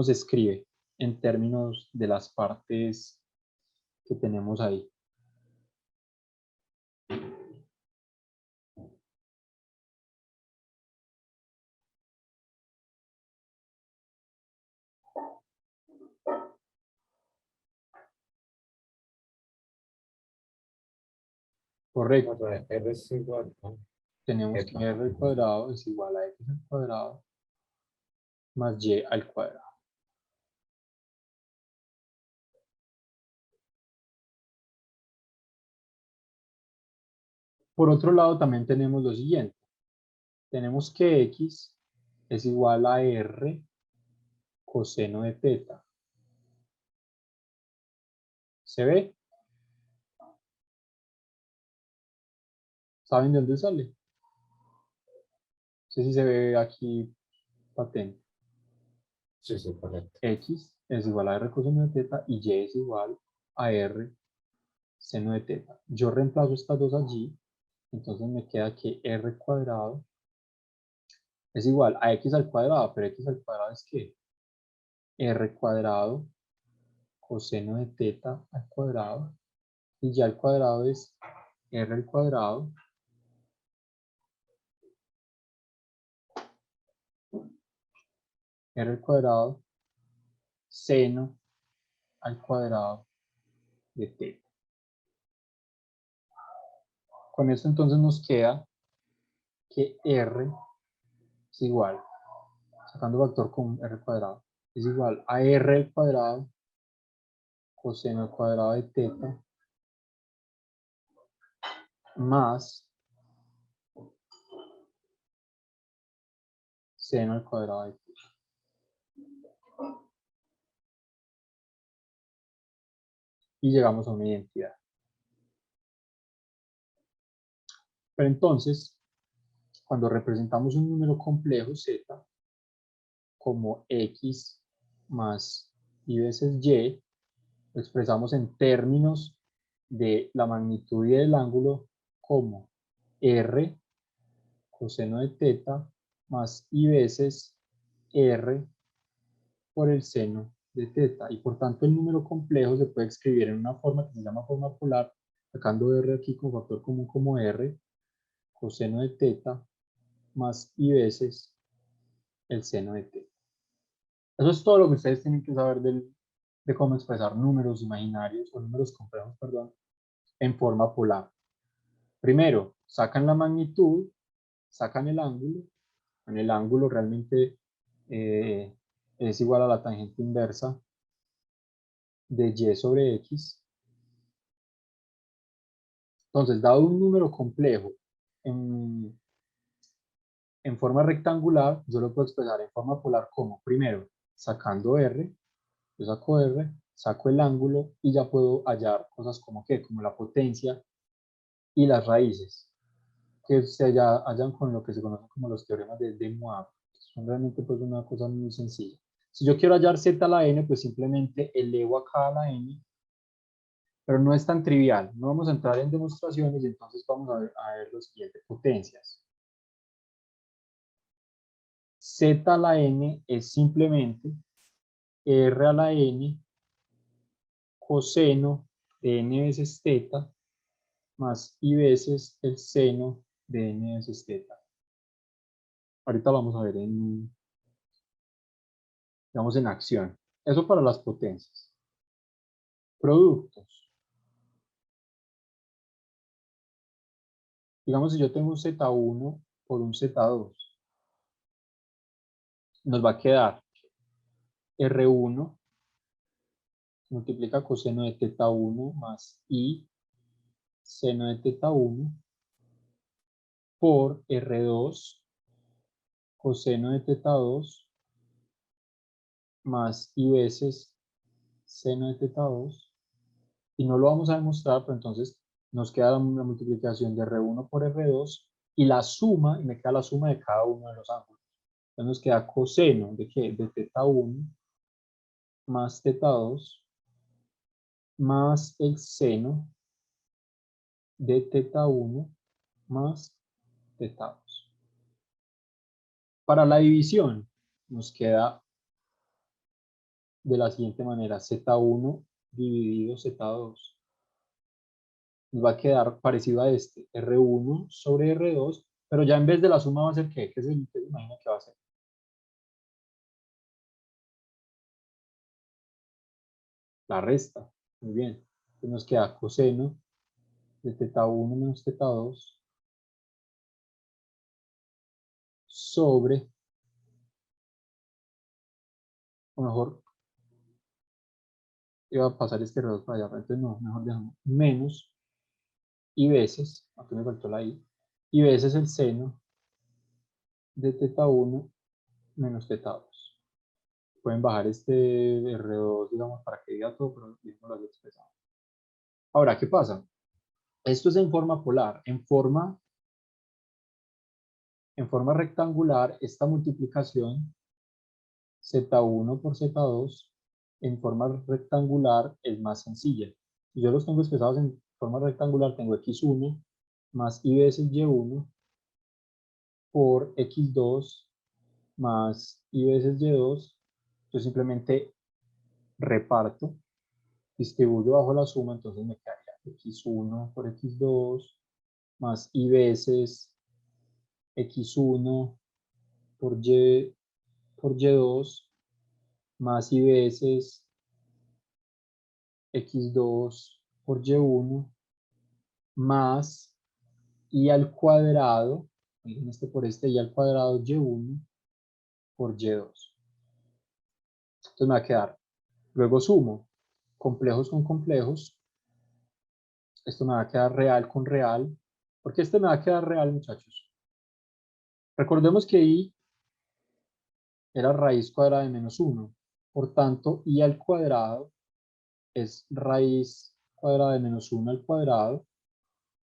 se escribe? en términos de las partes que tenemos ahí. Correcto. R es igual a Tenemos que Epa. r al cuadrado es igual a x al cuadrado más y al cuadrado. Por otro lado, también tenemos lo siguiente. Tenemos que x es igual a r coseno de teta. ¿Se ve? ¿Saben de dónde sale? No sé si se ve aquí patente. Sí, sí, correcto. X es igual a r coseno de teta y y es igual a r seno de teta. Yo reemplazo estas dos allí, entonces me queda que r cuadrado es igual a x al cuadrado, pero x al cuadrado es ¿qué? R cuadrado coseno de teta al cuadrado y y al cuadrado es r al cuadrado r al cuadrado seno al cuadrado de teta. Con esto entonces nos queda que r es igual, sacando factor con r cuadrado, es igual a r al cuadrado coseno al cuadrado de teta más seno al cuadrado de teta. Y llegamos a una identidad. Pero entonces, cuando representamos un número complejo z como x más y veces y, lo expresamos en términos de la magnitud y del ángulo como r coseno de teta más y veces r por el seno de teta. Y por tanto el número complejo se puede escribir en una forma que se llama forma polar, sacando r aquí con factor común como r coseno de teta más y veces el seno de teta. Eso es todo lo que ustedes tienen que saber de cómo expresar números imaginarios o números complejos, perdón, en forma polar. Primero, sacan la magnitud, sacan el ángulo. En el ángulo realmente es igual a la tangente inversa de y sobre x. Entonces, dado un número complejo en, en forma rectangular, yo lo puedo expresar en forma polar como, primero, sacando r, yo saco r, saco el ángulo y ya puedo hallar cosas como ¿qué? Como la potencia y las raíces, que se hallan con lo que se conoce como los teoremas de Moivre. Son realmente pues una cosa muy sencilla. Si yo quiero hallar z a la n, pues simplemente elevo acá a la n, pero no es tan trivial. No vamos a entrar en demostraciones y entonces vamos a ver las siguientes potencias. Z a la n es simplemente r a la n coseno de n veces teta más i veces el seno de n veces teta. Ahorita vamos a ver digamos, en acción. Eso para las potencias. Productos. Digamos, si yo tengo un Z1 por un Z2, nos va a quedar R1 multiplica coseno de teta 1 más I seno de teta 1 por R2 coseno de teta 2 más I veces seno de teta 2. Y no lo vamos a demostrar, pero entonces nos queda la multiplicación de R1 por R2 y la suma, y me queda la suma de cada uno de los ángulos. Entonces nos queda coseno de ¿qué? De teta 1 más teta 2 más el seno de teta 1 más teta 2. Para la división nos queda de la siguiente manera, Z1 dividido Z2. Nos va a quedar parecido a este, R1 sobre R2, pero ya en vez de la suma va a ser ¿qué? ¿Qué se imagina que va a ser? La resta. Muy bien. Entonces nos queda coseno de θ1 menos θ2 sobre, o mejor, iba a pasar este R2 para allá, pero entonces no, mejor dejamos menos y veces, aquí me faltó la i, y veces el seno de θ1 menos θ2. Pueden bajar este R2, digamos, para que diga todo, pero mismo lo había expresado. Ahora, ¿qué pasa? Esto es en forma polar. En forma rectangular, esta multiplicación Z1 por Z2 en forma rectangular es más sencilla. Si yo los tengo expresados en forma rectangular, tengo X1 más I veces Y1 por X2 más I veces Y2. Yo simplemente reparto, distribuyo bajo la suma, entonces me quedaría X1 por X2 más I veces X1 por Y2 más I veces X2 por Y1 más I al cuadrado, este por este I al cuadrado Y1 por Y2. Entonces me va a quedar, luego sumo complejos con complejos, esto me va a quedar real con real, porque este me va a quedar real, muchachos. Recordemos que I era raíz cuadrada de menos 1, por tanto I al cuadrado es raíz cuadrada de menos 1 al cuadrado,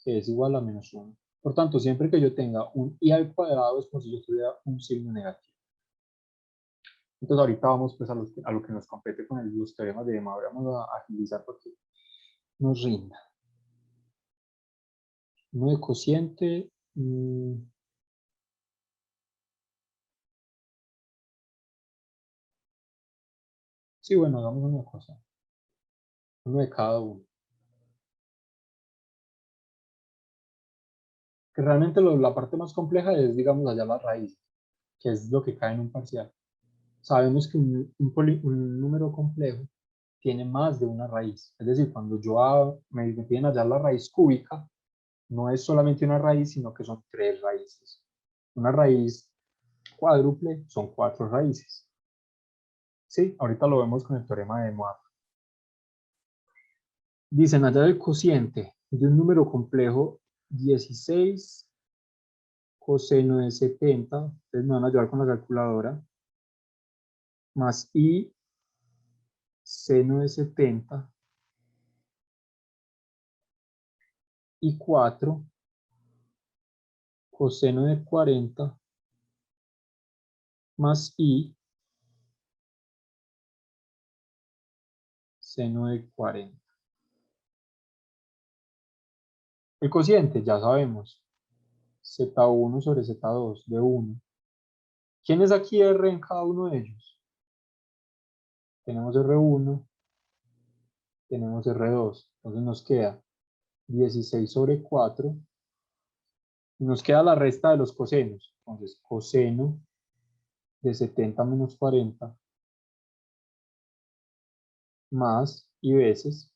que es igual a menos 1. Por tanto, siempre que yo tenga un I al cuadrado es como si yo tuviera un signo negativo. Entonces ahorita vamos pues a lo que nos compete con los teoremas de Demavro. Vamos a agilizar porque nos rinda. Uno de cociente. Sí, bueno, hagamos una cosa. Uno de cada uno. Que realmente la parte más compleja es, digamos, hallar las raíces, que es lo que cae en un parcial. Sabemos que un número complejo tiene más de una raíz. Es decir, cuando me piden hallar la raíz cúbica, no es solamente una raíz, sino que son 3 raíces. Una raíz cuádruple son 4 raíces. Sí, ahorita lo vemos con el teorema de Moivre. Dicen hallar el cociente de un número complejo 16 coseno de 70, entonces me van a ayudar con la calculadora, más i seno de 70 y 4 coseno de 40 más i seno de 40. El cociente, ya sabemos, Z1 sobre Z2 de 1. ¿Quién es aquí R en cada uno de ellos? Tenemos R1, tenemos R2, entonces nos queda 16 sobre 4 y nos queda la resta de los cosenos. Entonces, coseno de 70 menos 40 más y veces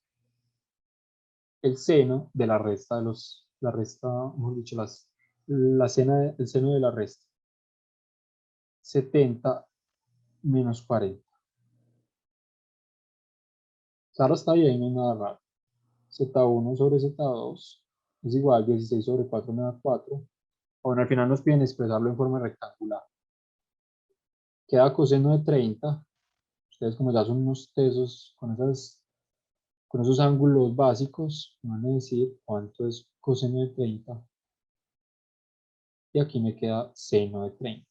el seno de la resta de la resta, mejor dicho, el seno de la resta. 70 menos 40. Claro, está bien, no hay nada raro. Z1 sobre Z2 es igual, 16 sobre 4 me da 4. Bueno, al final nos piden expresarlo en forma rectangular. Queda coseno de 30. Ustedes como ya son unos tesos con esos ángulos básicos, me van a decir cuánto es coseno de 30. Y aquí me queda seno de 30.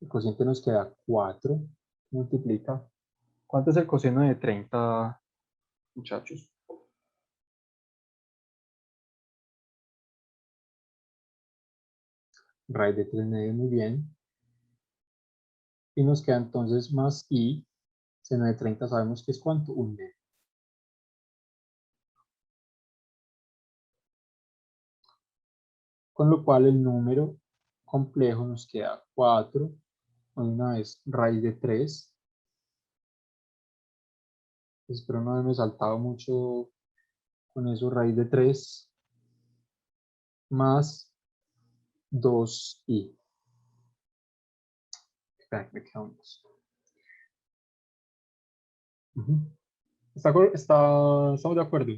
El cociente nos queda 4. Multiplica. ¿Cuánto es el coseno de 30, muchachos? Raíz de 3 medio, muy bien. Y nos queda entonces más i, seno de 30 sabemos que es ¿cuánto? 1/2. Con lo cual el número complejo nos queda 4, una vez raíz de 3. Espero no haberme saltado mucho con eso, raíz de 3 más 2i. Espera, me queda un 2. ¿Estamos de acuerdo?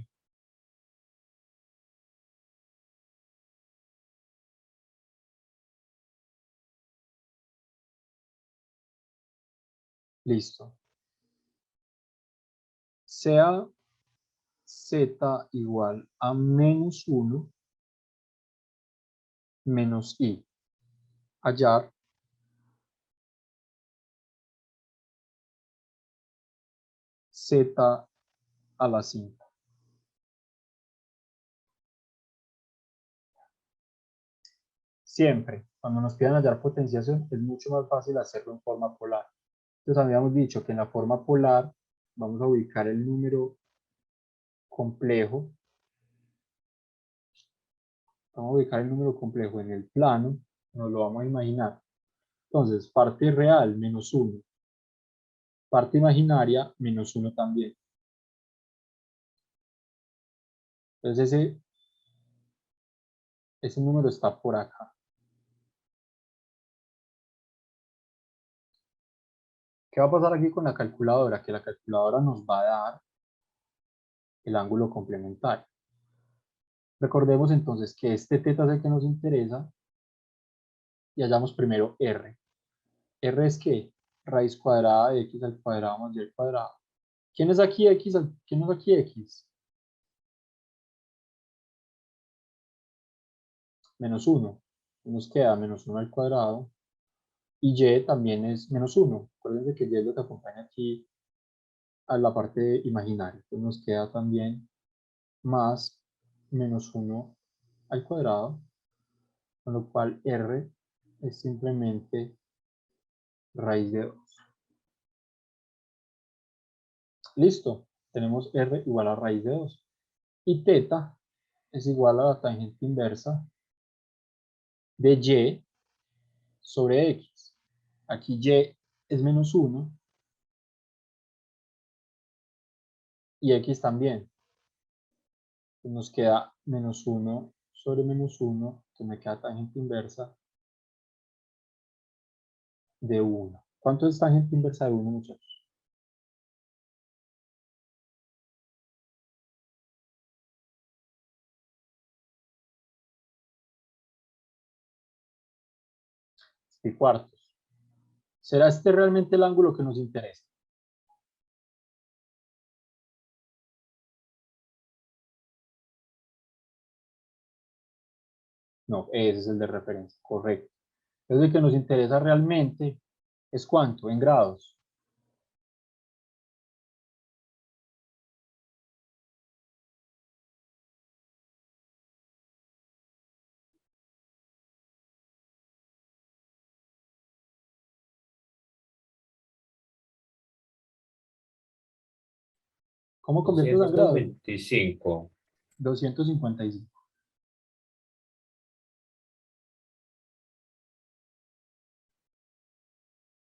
Listo. Sea z igual a menos 1 menos i. Hallar z a la 5. Siempre, cuando nos pidan hallar potenciación, es mucho más fácil hacerlo en forma polar. Entonces habíamos dicho que en la forma polar vamos a ubicar el número complejo. Vamos a ubicar el número complejo en el plano, nos lo vamos a imaginar. Entonces, parte real, menos 1. Parte imaginaria, menos 1 también. Entonces, ese número está por acá. ¿Qué va a pasar aquí con la calculadora? Que la calculadora nos va a dar el ángulo complementario. Recordemos entonces que este teta es el que nos interesa y hallamos primero r. R es ¿qué? Raíz cuadrada de x al cuadrado más y al cuadrado. ¿Quién es aquí x? ¿Quién es aquí x? Menos 1. Nos queda menos 1 al cuadrado. Y y también es menos 1. Acuérdense que y es lo que acompaña aquí a la parte imaginaria. Entonces nos queda también más menos 1 al cuadrado, con lo cual r es simplemente raíz de 2. Listo, tenemos r igual a raíz de 2. Y teta es igual a la tangente inversa de y sobre x. Aquí y es menos 1 y x también. Nos queda menos 1 sobre menos 1, que me queda tangente inversa de 1. ¿Cuánto es tangente inversa de 1, muchachos? Y cuartos. ¿Será este realmente el ángulo que nos interesa? No, ese es el de referencia, correcto. Entonces el que nos interesa realmente es ¿cuánto? En grados. ¿Cómo conviertes a grados? 225. 255.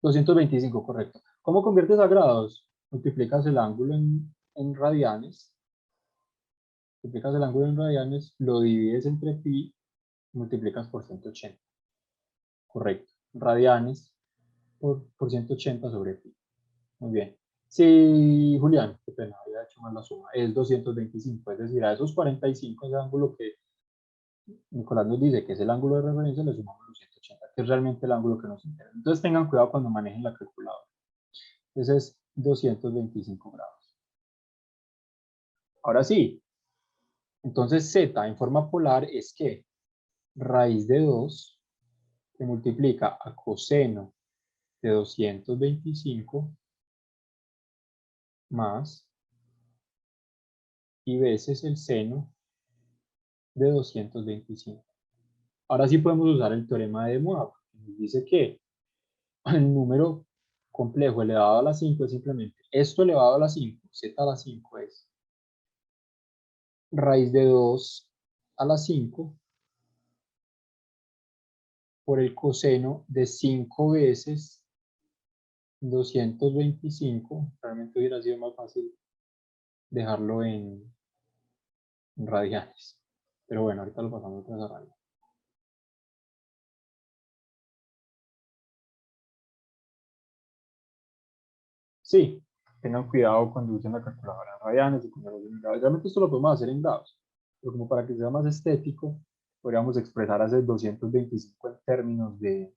225, correcto. ¿Cómo conviertes a grados? Multiplicas el ángulo en radianes. Multiplicas el ángulo en radianes, lo divides entre pi, multiplicas por 180. Correcto. Radianes por 180 sobre pi. Muy bien. Sí, Julián, qué pena, había hecho mal la suma. Es 225, es decir, a esos 45, ese ángulo que Nicolás nos dice que es el ángulo de referencia, le sumamos los 180, que es realmente el ángulo que nos interesa. Entonces tengan cuidado cuando manejen la calculadora. Ese es 225 grados. Ahora sí, entonces z en forma polar es que raíz de 2 que multiplica a coseno de 225 más y veces el seno de 225. Ahora sí podemos usar el teorema de De Moivre, que nos dice que el número complejo elevado a la 5 es simplemente esto elevado a la 5, z a la 5 es raíz de 2 a la 5 por el coseno de 5 veces 225. Realmente hubiera sido más fácil dejarlo en radianes. Pero bueno, ahorita lo pasamos a radianes. Sí, tengan cuidado cuando usen la calculadora en radianes y cuando lo usen en grados. Realmente esto lo podemos hacer en grados, pero como para que sea más estético, podríamos expresar ese 225 en términos de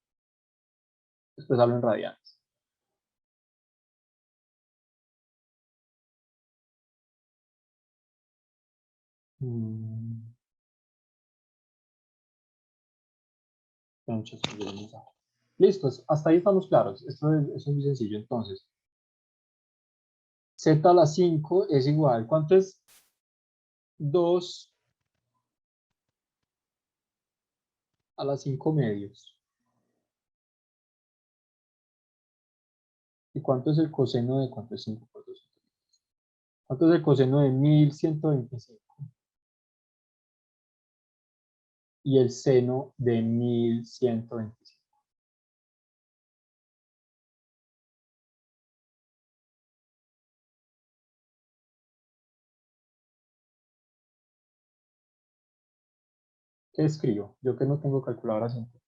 expresarlo en radianes. Listo, hasta ahí estamos claros. Esto es muy sencillo. Entonces, z a la 5 es igual. ¿Cuánto es 2 a la 5 medios? ¿Y cuánto es el coseno de cuánto es 5 por 2? ¿Cuánto es el coseno de 1125? Y el seno de 1125. ¿Qué escribo? Yo que no tengo calculadora científica.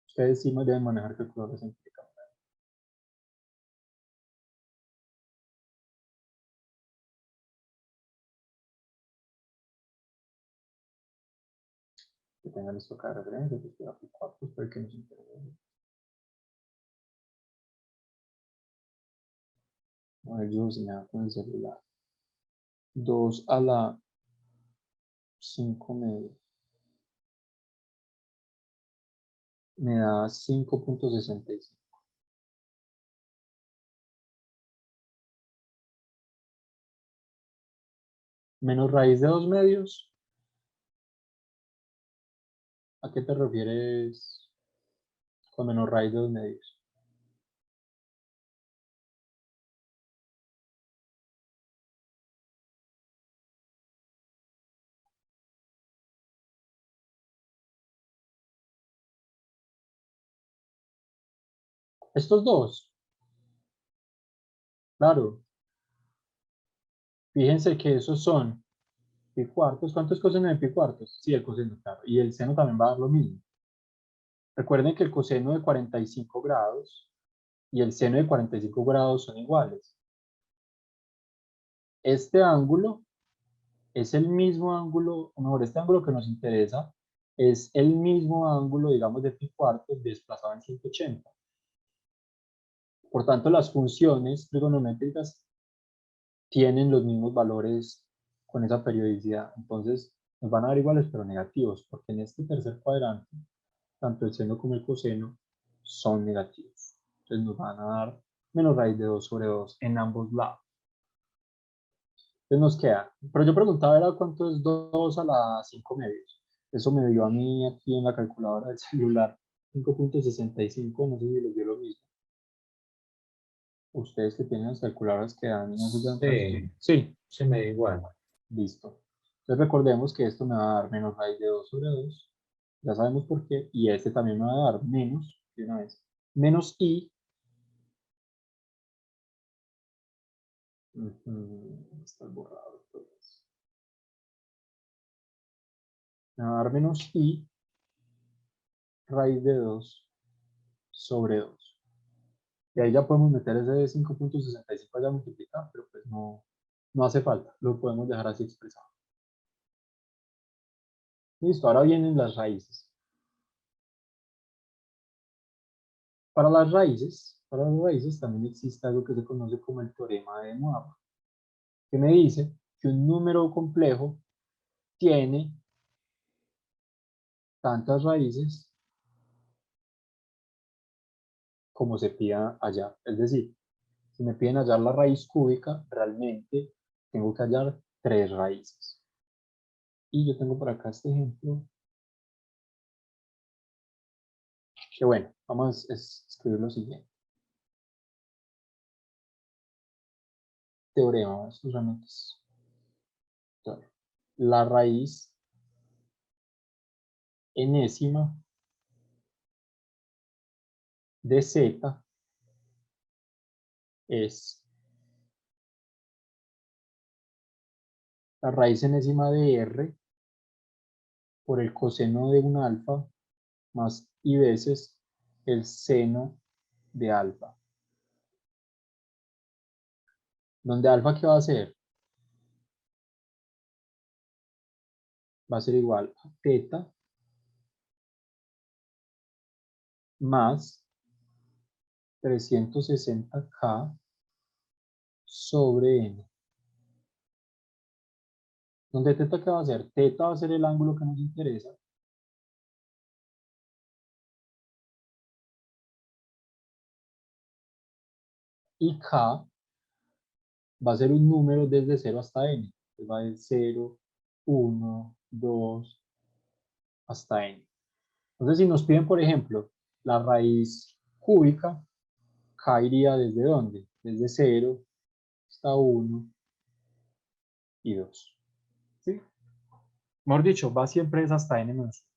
Ustedes sí deben manejar calculadora científica. Que tengan esto acá de referencia, que estoy aquí 4, espero que nos interese. A ver, yo si me da con el celular. 2 a la 5 medios. Me da 5.65. Menos raíz de 2 medios. ¿A qué te refieres con menos raíz de 2 medios? Estos dos, claro. Fíjense que esos son pi cuartos. ¿Cuánto es coseno de pi cuartos? Sí, el coseno, claro. Y el seno también va a dar lo mismo. Recuerden que el coseno de 45 grados y el seno de 45 grados son iguales. Este ángulo es el mismo ángulo, o mejor, este ángulo que nos interesa es el mismo ángulo, digamos, de pi cuartos desplazado en 180. Por tanto, las funciones trigonométricas tienen los mismos valores con esa periodicidad. Entonces, nos van a dar iguales, pero negativos, porque en este tercer cuadrante, tanto el seno como el coseno son negativos. Entonces, nos van a dar menos raíz de 2 sobre 2 en ambos lados. Entonces, nos queda. Pero yo preguntaba, era cuánto es 2 a la 5 medios. Eso me dio a mí aquí en la calculadora del celular 5.65, no sé si les dio lo mismo. Ustedes que tienen las calculadoras que dan, no se dan Sí, sí, se me da igual. listo. Entonces recordemos que esto me va a dar menos raíz de 2 sobre 2. Ya sabemos por qué. Y este también me va a dar menos, de una vez, menos i. Está borrado todo eso. Me va a dar menos i raíz de 2 sobre 2. Y ahí ya podemos meter ese 5.65 allá multiplicado, pero pues no hace falta. Lo podemos dejar así expresado. Listo, ahora vienen las raíces. Para las raíces también existe algo que se conoce como el teorema de Moivre, que me dice que un número complejo tiene tantas raíces como se pida hallar. Es decir, si me piden hallar la raíz cúbica, realmente tengo que hallar 3 raíces. Y yo tengo por acá este ejemplo. Que bueno, Vamos a escribir lo siguiente. Teorema, estos realmente es teorema. La raíz enésima de z es la raíz enésima de r por el coseno de un alfa más i veces el seno de alfa. Donde alfa, ¿qué va a ser? Va a ser igual a teta más 360K sobre n. Donde teta, ¿qué va a ser? Teta va a ser el ángulo que nos interesa. Y K va a ser un número desde 0 hasta n. Entonces va de 0, 1, 2, hasta n. Entonces, si nos piden, por ejemplo, la raíz cúbica, K iría desde dónde? Desde 0 hasta 1 y 2. ¿Sí? Mejor dicho, va siempre es hasta n menos 1.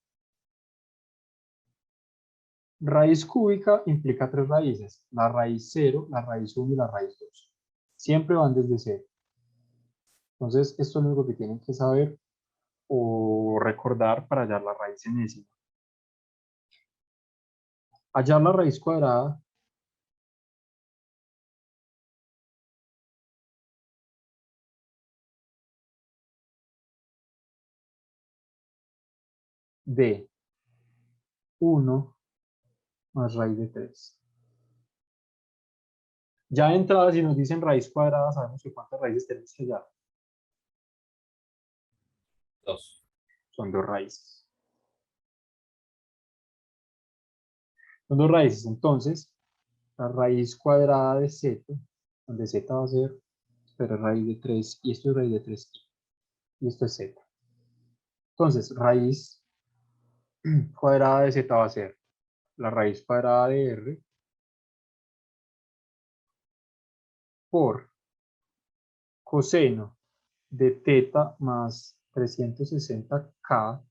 Raíz cúbica implica tres raíces. La raíz 0, la raíz 1 y la raíz 2. Siempre van desde 0. Entonces, esto es lo único que tienen que saber o recordar para hallar la raíz enésima. Hallar la raíz cuadrada de 1 más raíz de 3. Ya de entrada, si nos dicen raíz cuadrada, sabemos que cuántas raíces tenemos que hallar. 2. Son dos raíces. Son dos raíces. Entonces, la raíz cuadrada de z, donde z va a ser, pero raíz de 3, y esto es raíz de 3, y esto es z. Entonces, raíz cuadrada de z va a ser la raíz cuadrada de r por coseno de teta más 360K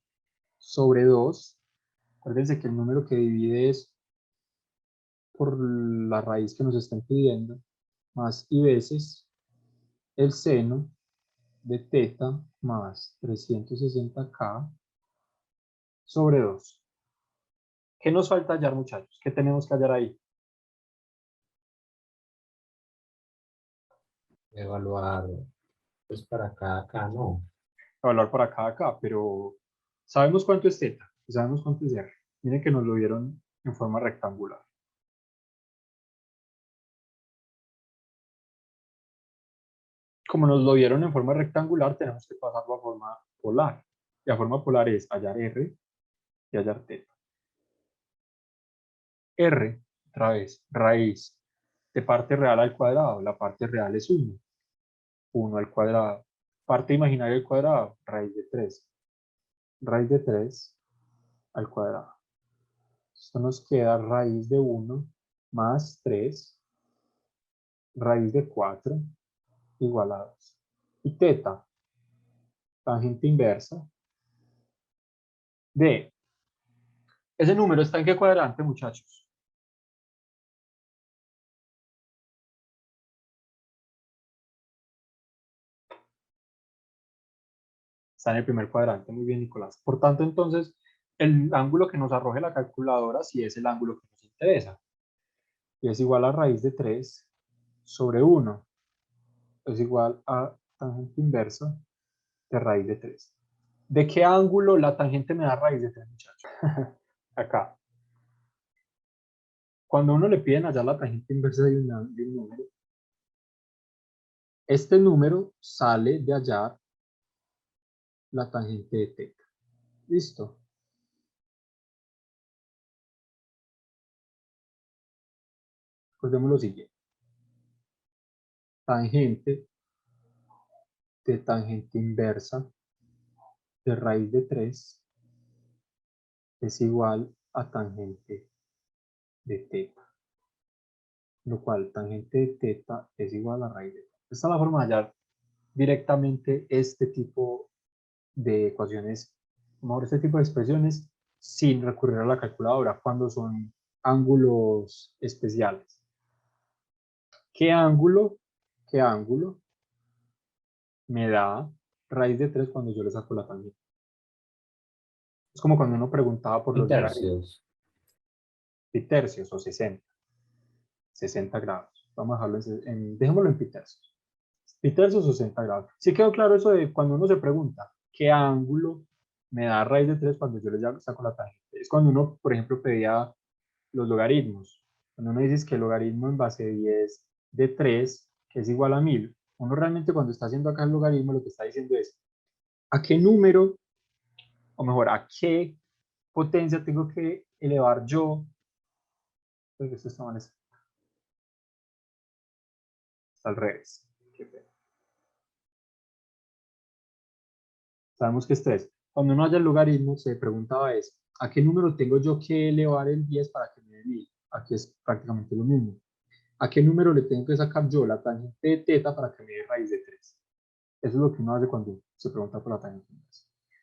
sobre 2. Acuérdense que el número que divide es por la raíz que nos están pidiendo, más i veces el seno de teta más 360K sobre 2. ¿Qué nos falta hallar, muchachos? ¿Qué tenemos que hallar ahí? Evaluar, pues para acá no. Evaluar para acá, pero sabemos cuánto es teta y sabemos cuánto es r. Miren que nos lo dieron en forma rectangular. Como nos lo dieron en forma rectangular, tenemos que pasarlo a forma polar. Y la forma polar es hallar r y hallar teta. R, otra vez, raíz de parte real al cuadrado. La parte real es 1. 1 al cuadrado. Parte imaginaria al cuadrado, raíz de 3. Raíz de 3 al cuadrado. Esto nos queda raíz de 1 más 3, raíz de 4, igual a 2. Y teta, tangente inversa de... ¿Ese número está en qué cuadrante, muchachos? Está en el primer cuadrante. Muy bien, Nicolás. Por tanto, entonces, el ángulo que nos arroje la calculadora sí es el ángulo que nos interesa. Y es igual a raíz de 3 sobre 1. Es igual a tangente inversa de raíz de 3. ¿De qué ángulo la tangente me da raíz de 3, muchachos? Acá. Cuando a uno le piden hallar la tangente inversa de un número, este número sale de hallar la tangente de teta. ¿Listo? Recordemos lo siguiente. Tangente de tangente inversa de raíz de 3 es igual a tangente de teta. Lo cual tangente de teta es igual a raíz de teta. Esta es la forma de hallar directamente este tipo de ecuaciones, mejor este tipo de expresiones, sin recurrir a la calculadora cuando son ángulos especiales. ¿Qué ángulo me da raíz de 3 cuando yo le saco la tangente? Es como cuando uno preguntaba por Y los logaritmos. tercios. Pitercios o 60 grados. Vamos a dejarlo dejémoslo en pitercios. Pitercios o 60 grados. Sí quedó claro eso de cuando uno se pregunta qué ángulo me da raíz de 3 cuando yo le saco la tangente. Es cuando uno, por ejemplo, pedía los logaritmos. Cuando uno dice que el logaritmo en base 10 de 3, que es igual a 1000, uno realmente cuando está haciendo acá el logaritmo lo que está diciendo es a qué número, o mejor, a qué potencia tengo que elevar yo, porque esto está mal, está al revés. Sabemos que es 3. Cuando uno haya el logaritmo, se preguntaba es, ¿a qué número tengo yo que elevar el 10 para que me dé 1000? Aquí es prácticamente lo mismo. ¿A qué número le tengo que sacar yo la tangente de teta para que me dé raíz de 3? Eso es lo que uno hace cuando se pregunta por la tangente.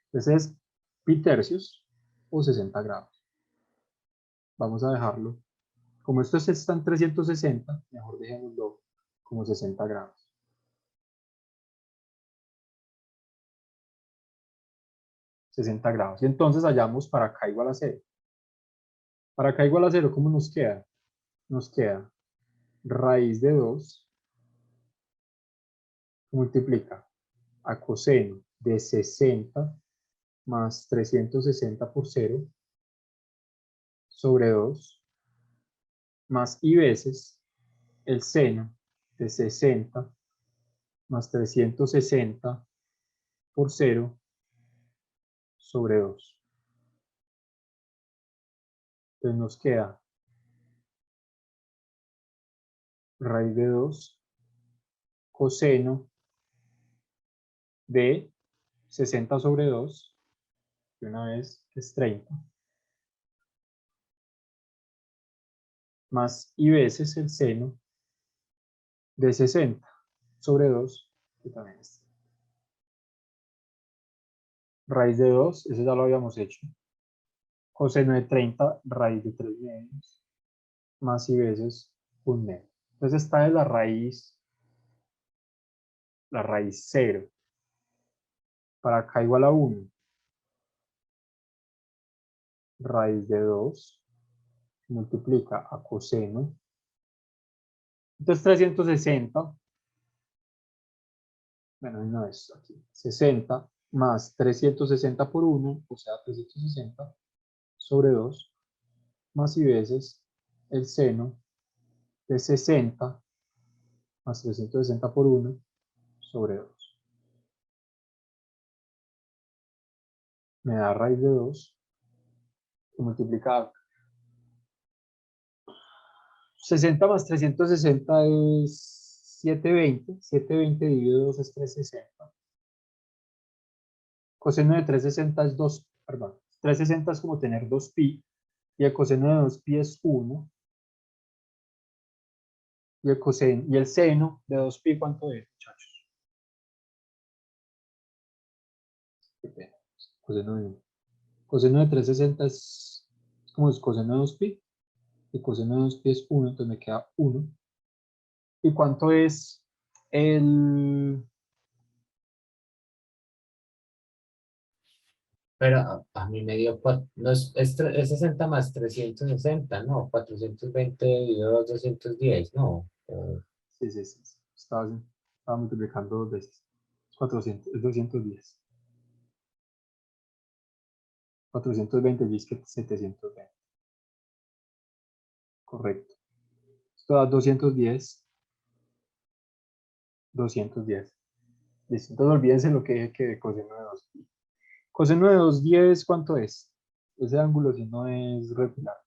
Entonces es pi tercios o 60 grados. Vamos a dejarlo. Como esto está en 360, mejor dejémoslo como 60 grados. 60 grados. Y entonces hallamos para acá igual a 0. Para acá igual a 0, ¿cómo nos queda? Nos queda raíz de 2 multiplica a coseno de 60 más 360 por 0 sobre 2 más i veces el seno de 60 más 360 por 0 sobre 2. Entonces nos queda raíz de 2 coseno de 60 sobre 2, de una vez que es 30, más i veces el seno de 60 sobre 2, que también es raíz de 2, ese ya lo habíamos hecho. Coseno de 30, raíz de 3 medios, más i veces 1 medio. Entonces esta es la raíz 0. Para acá igual a 1. Raíz de 2 multiplica a coseno. Entonces 360, bueno, una vez aquí, 60 más 360 por 1, o sea, 360 sobre 2, más i veces el seno de 60 más 360 por 1 sobre 2. Me da raíz de 2 que multiplica 60 más 360 es 720. 720 dividido 2 es 360. Coseno de 360 es 2, perdón. 360 es como tener 2pi. Y el coseno de 2pi es 1. Y el seno de 2pi, ¿cuánto es, muchachos? Qué pena. Coseno de 1. Coseno de 360 es como el coseno de 2pi. Y coseno de 2pi es 1, entonces me queda 1. ¿Y cuánto es el... Pero a mí me dio, no es 60 más 360, ¿no? 420 dividido 210, ¿no? Sí, sí, sí. Estaba multiplicando 2 veces. 400, es 210. 420 y es que 720. Correcto. Esto da 210. 210. Listo. Entonces olvídense lo que dije que de coseno de 2. Coseno de 210, ¿cuánto es? Ese ángulo si no es regular.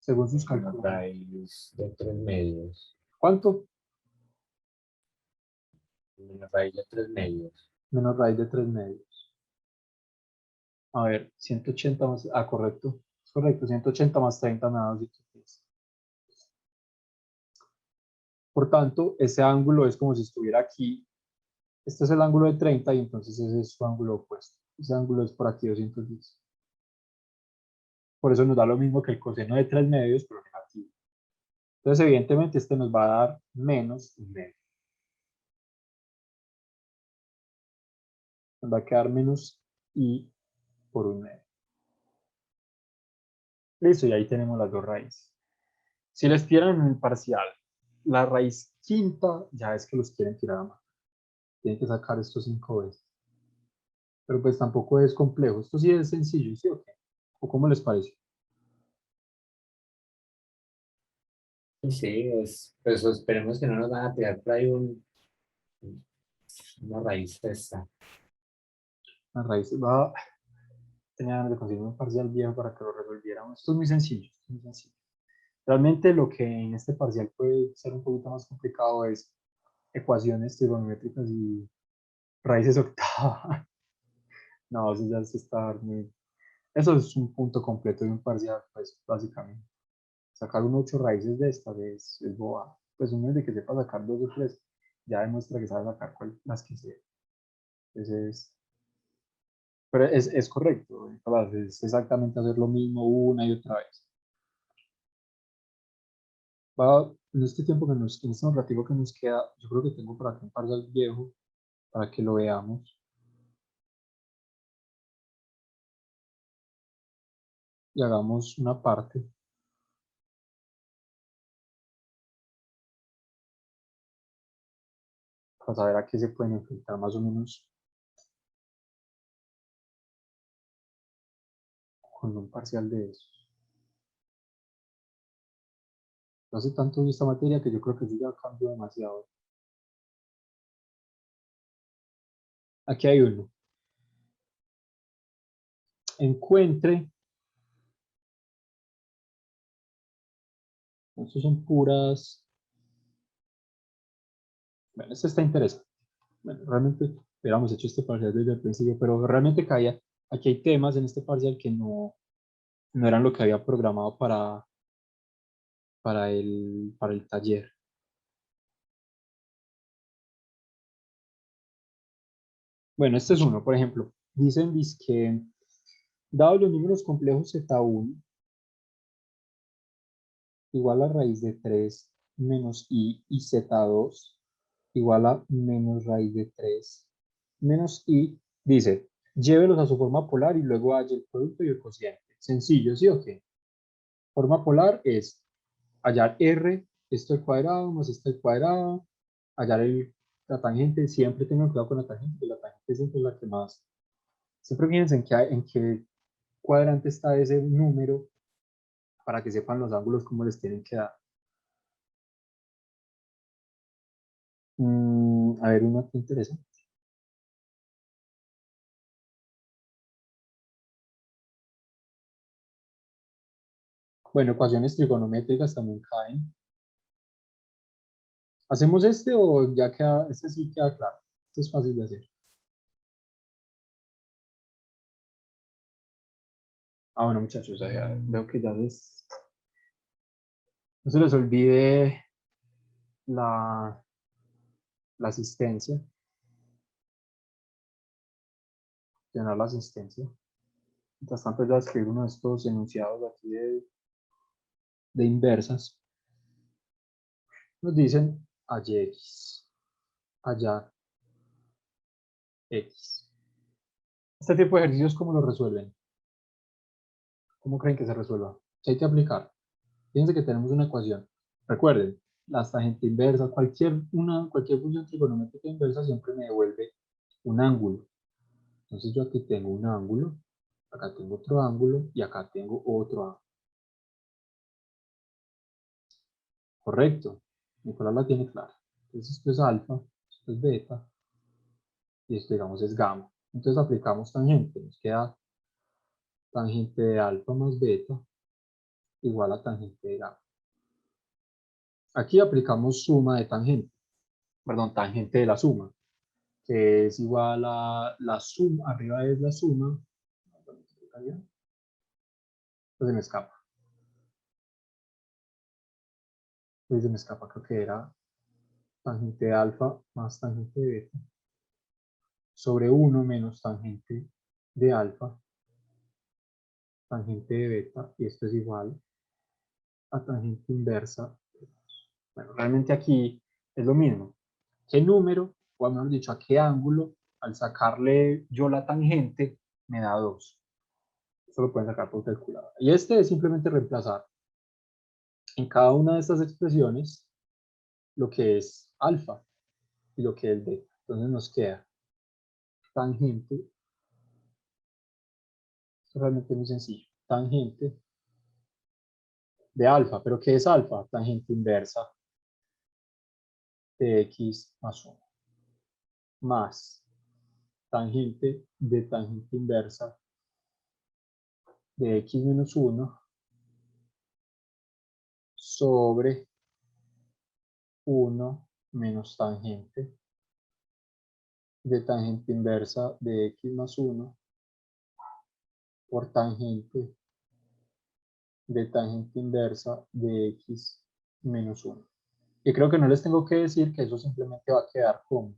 Según sus cálculos. Raíz de 3 medios. ¿Cuánto? Menos raíz de 3 medios. Menos raíz de 3 medios. A ver, 180 más, correcto. Es correcto, 180 más 30 me da 210. Por tanto, ese ángulo es como si estuviera aquí. Este es el ángulo de 30 y entonces ese es su ángulo opuesto. Ese ángulo es por aquí 210. Por eso nos da lo mismo que el coseno de 3 medios, pero negativo. Entonces, evidentemente, este nos va a dar menos un medio. Nos va a quedar menos i por un medio. Listo, y ahí tenemos las dos raíces. Si les tiran en el parcial la raíz quinta, ya es que los quieren tirar a mano. Tienen que sacar estos 5 veces. Pero pues tampoco es complejo. Esto sí es sencillo, ¿sí o qué? ¿O cómo les parece? Sí, pues esperemos que no nos van a tirar por ahí una raíz esta. La raíz va... Tenía ganas de conseguir un parcial viejo para que lo resolviéramos. Esto es muy sencillo, esto es muy sencillo. Realmente lo que en este parcial puede ser un poquito más complicado es ecuaciones trigonométricas y raíces octavas. No, eso ya está muy... Eso es un punto completo de un parcial, pues básicamente. Sacar un 8 raíces de estas es boba. Pues uno de que sepa sacar 2 o 3 ya demuestra que sabe sacar las que sea. Entonces, pero es correcto, es exactamente hacer lo mismo una y otra vez. En este tiempo en este rativo que nos queda, yo creo que tengo por aquí un parcial viejo para que lo veamos. Y hagamos una parte. Para saber a qué se pueden enfrentar más o menos con un parcial de esos. No hace tanto de esta materia que yo creo que sí ya cambió demasiado. Aquí hay uno. Encuentre. Estos son puras. Bueno, este está interesante. Bueno, realmente hubiéramos hecho este parcial desde el principio, pero realmente caía. Aquí hay temas en este parcial que no eran lo que había programado para el taller. Bueno, este es uno, por ejemplo. Dicen que dados los números complejos z1 igual a raíz de 3 menos i y z2 igual a menos raíz de 3 menos i, dice, llévelos a su forma polar y luego haya el producto y el cociente. Sencillo, ¿sí o qué? Forma polar es hallar r, esto al cuadrado más esto al cuadrado, hallar la tangente, siempre tengan cuidado con la tangente, que la tangente siempre es la que más. Siempre fíjense en qué cuadrante está ese número para que sepan los ángulos cómo les tienen que dar. A ver, uno que interesa. Bueno, ecuaciones trigonométricas también caen. ¿Hacemos este o ya queda, este sí queda claro? Este es fácil de hacer. Bueno, muchachos, veo que ya no se les olvide la, la asistencia, llenar la asistencia. Mientras tanto, ya escribir uno de estos enunciados aquí de inversas. Nos dicen hallar x, hallar x. Este tipo de ejercicios, ¿cómo lo resuelven? ¿Cómo creen que se resuelva? Si hay que aplicar. Fíjense que tenemos una ecuación. Recuerden, la tangente inversa, cualquier función trigonométrica inversa siempre me devuelve un ángulo. Entonces yo aquí tengo un ángulo, acá tengo otro ángulo y acá tengo otro ángulo. Correcto. Nicolás la tiene clara. Entonces esto es alfa, esto es beta y esto digamos es gamma. Entonces aplicamos tangente. Nos queda tangente de alfa más beta igual a tangente de gamma. Aquí aplicamos suma de tangente. Perdón, tangente de la suma. que es igual a la suma, arriba es la suma, pues se me escapa. Pues se me escapa, creo que era tangente de alfa más tangente de beta sobre 1 menos tangente de alfa, tangente de beta, y esto es igual a tangente inversa. Bueno, realmente aquí es lo mismo. ¿Qué número, o mejor dicho, a qué ángulo, al sacarle yo la tangente, me da 2? Esto lo pueden sacar por calculadora. Y este es simplemente reemplazar en cada una de estas expresiones lo que es alfa y lo que es beta. Entonces nos queda tangente, esto realmente es muy sencillo, tangente de alfa, pero ¿qué es alfa? Tangente inversa de x más 1, más tangente de tangente inversa de x menos 1 sobre 1 menos tangente de tangente inversa de x más 1 por tangente de tangente inversa de x menos 1. Y creo que no les tengo que decir que eso simplemente va a quedar como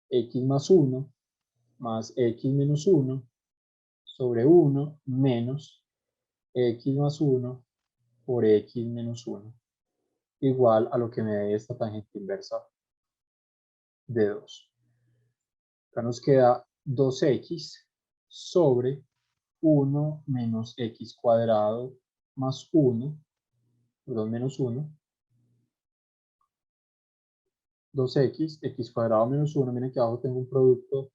x más 1 más x menos 1 sobre 1 menos x más 1 por x menos 1 igual a lo que me dé esta tangente inversa de 2. Acá nos queda 2x sobre 1 menos x cuadrado más 1, perdón, menos 1, 2x, x cuadrado menos 1, miren que abajo tengo un producto,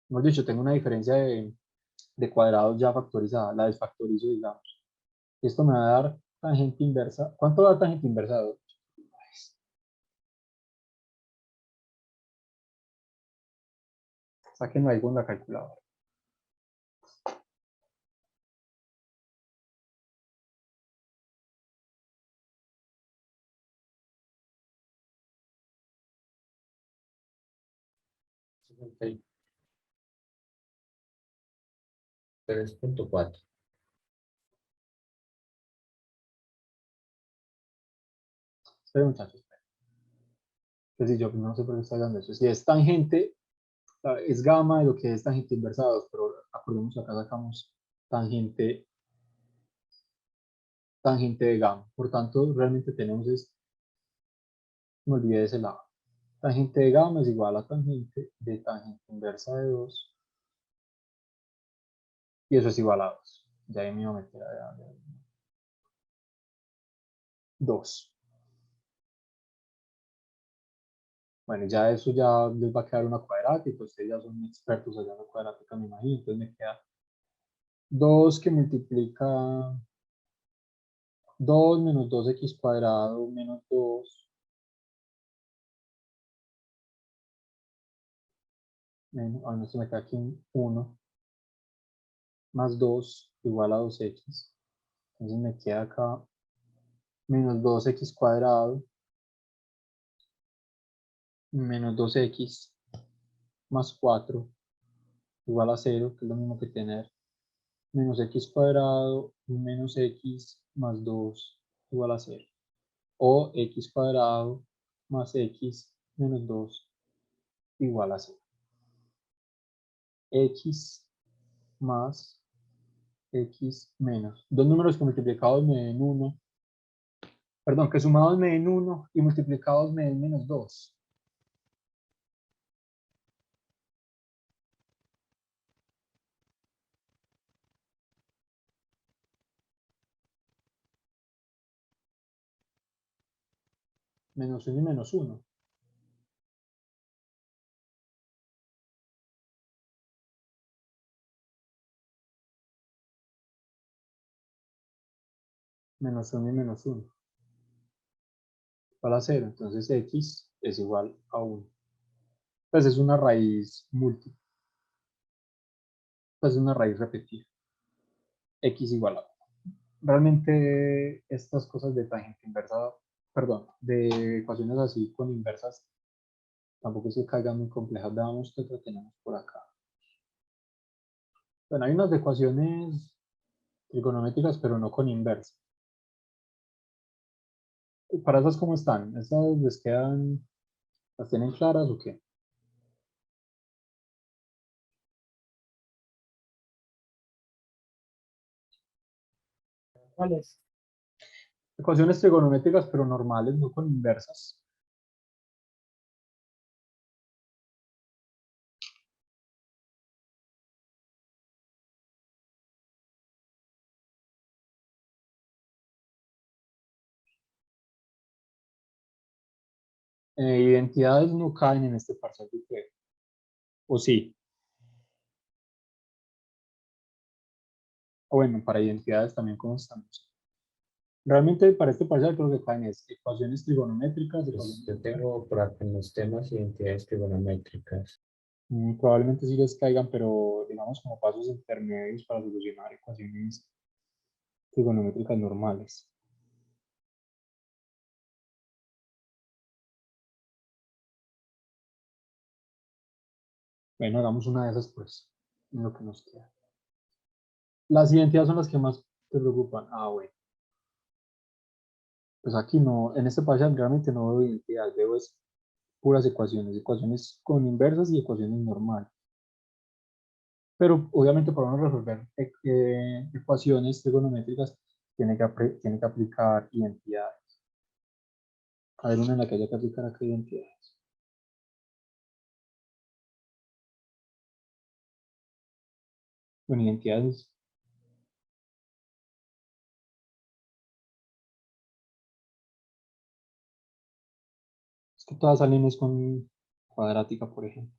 hemos dicho, tengo una diferencia de cuadrados ya factorizada, la desfactorizo, digamos. Esto me va a dar tangente inversa. ¿Cuánto da tangente inversa de 2? Sáquenlo ahí con la calculadora. Ok. 3.4. Espera, muchachos. Pues si yo no sé por qué estoy dando eso. Si es tangente, es gamma de lo que es tangente inversa de 2, pero acordemos que acá sacamos tangente, tangente de gamma. Por tanto, realmente tenemos es, me olvidé de ese lado. Tangente de gamma es igual a tangente de tangente inversa de 2, y eso es igual a 2. Ya ahí me iba a meter a 2. Bueno, ya eso ya les va a quedar una cuadrática, ustedes ya son expertos allá en la cuadrática, me imagino. Entonces me queda 2 que multiplica 2 menos 2x cuadrado menos 2 menos, no se me queda aquí un 1 más 2 igual a 2x. Entonces me queda acá menos 2x cuadrado menos 2x más 4 igual a 0, que es lo mismo que tener menos x cuadrado menos x más 2 igual a 0. O x cuadrado más x menos 2 igual a 0. X más x menos. Dos números que multiplicados me den 1. Perdón, que sumados me den 1 y multiplicados me den menos 2. Menos 1 y menos 1. Menos 1 y menos 1. Igual a 0. Entonces x es igual a 1. Pues es una raíz múltiple. Pues es una raíz repetida. X igual a 1. Realmente estas cosas de tangente inversa, perdón, de ecuaciones así con inversas, Tampoco es que caigan muy complejas. Veamos qué otra tenemos por acá. Bueno, hay unas ecuaciones trigonométricas, pero no con inversa. ¿Para esas cómo están? ¿Esas les quedan, las tienen claras o qué? ¿Cuál es? Ecuaciones trigonométricas, pero normales, no con inversas. Identidades no caen en este parcial de juego. ¿O sí? O bueno, para identidades también como estamos. Realmente para este parcial creo que caen es ecuaciones trigonométricas, Pues ecuaciones yo tengo por acá en los temas identidades trigonométricas. probablemente sí les caigan, pero digamos como pasos intermedios para solucionar ecuaciones trigonométricas normales. Bueno, hagamos una de esas pues, en lo que nos queda. Las identidades son las que más te preocupan. Ah, bueno. Pues aquí no, en este parcial realmente no veo identidades, veo es puras ecuaciones, ecuaciones con inversas y ecuaciones normales. Pero obviamente para uno resolver ecuaciones trigonométricas tiene que aplicar identidades. A ver una en la que haya que aplicar acá identidades. Bueno, identidades. Es que todas salen es con cuadrática, por ejemplo.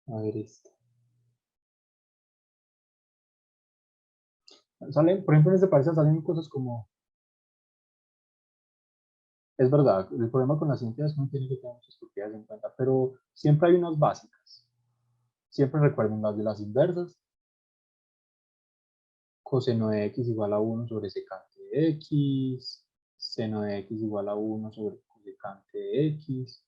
A ver esto. Salen, por ejemplo, en este parcial salen cosas como, es verdad, el problema con las identidades es que uno tiene que tener muchas propiedades en cuenta, pero siempre hay unas básicas. Siempre recuerden las de las inversas. Coseno de x igual a 1 sobre secante de x, seno de x igual a 1 sobre cosecante de x,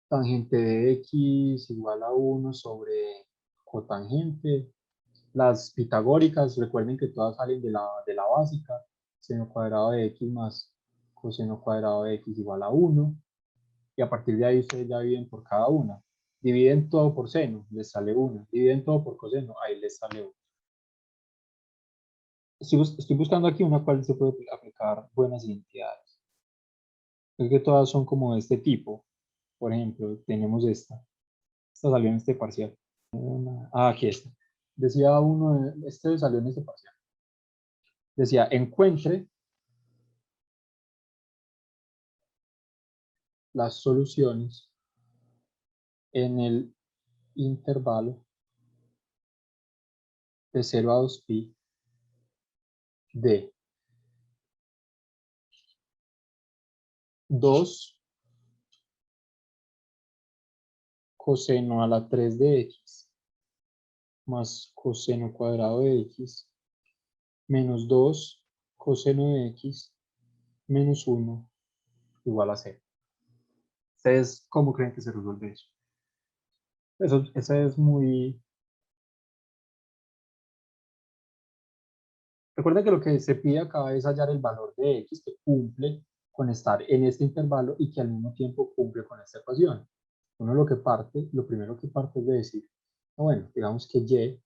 tangente de x igual a 1 sobre cotangente. Las pitagóricas, recuerden que todas salen de la básica, seno cuadrado de x más coseno cuadrado de x igual a 1, y a partir de ahí ustedes ya dividen por cada una. Dividen todo por seno, les sale 1. Dividen todo por coseno, ahí les sale 1. Estoy buscando aquí una cual se puede aplicar buenas identidades. Es que todas son como de este tipo. Por ejemplo, tenemos esta. Esta salió en este parcial. Aquí está. Decía uno, este salió en este parcial. Decía, encuentre las soluciones en el intervalo de 0 a 2pi de 2 coseno a la 3 de x más coseno cuadrado de x menos 2 coseno de x menos 1 igual a 0. ¿Ustedes cómo creen que se resuelve eso? Eso es muy... Recuerden que lo que se pide acá es hallar el valor de x que cumple con estar en este intervalo y que al mismo tiempo cumple con esta ecuación. Uno lo primero que parte es de decir, bueno, digamos que y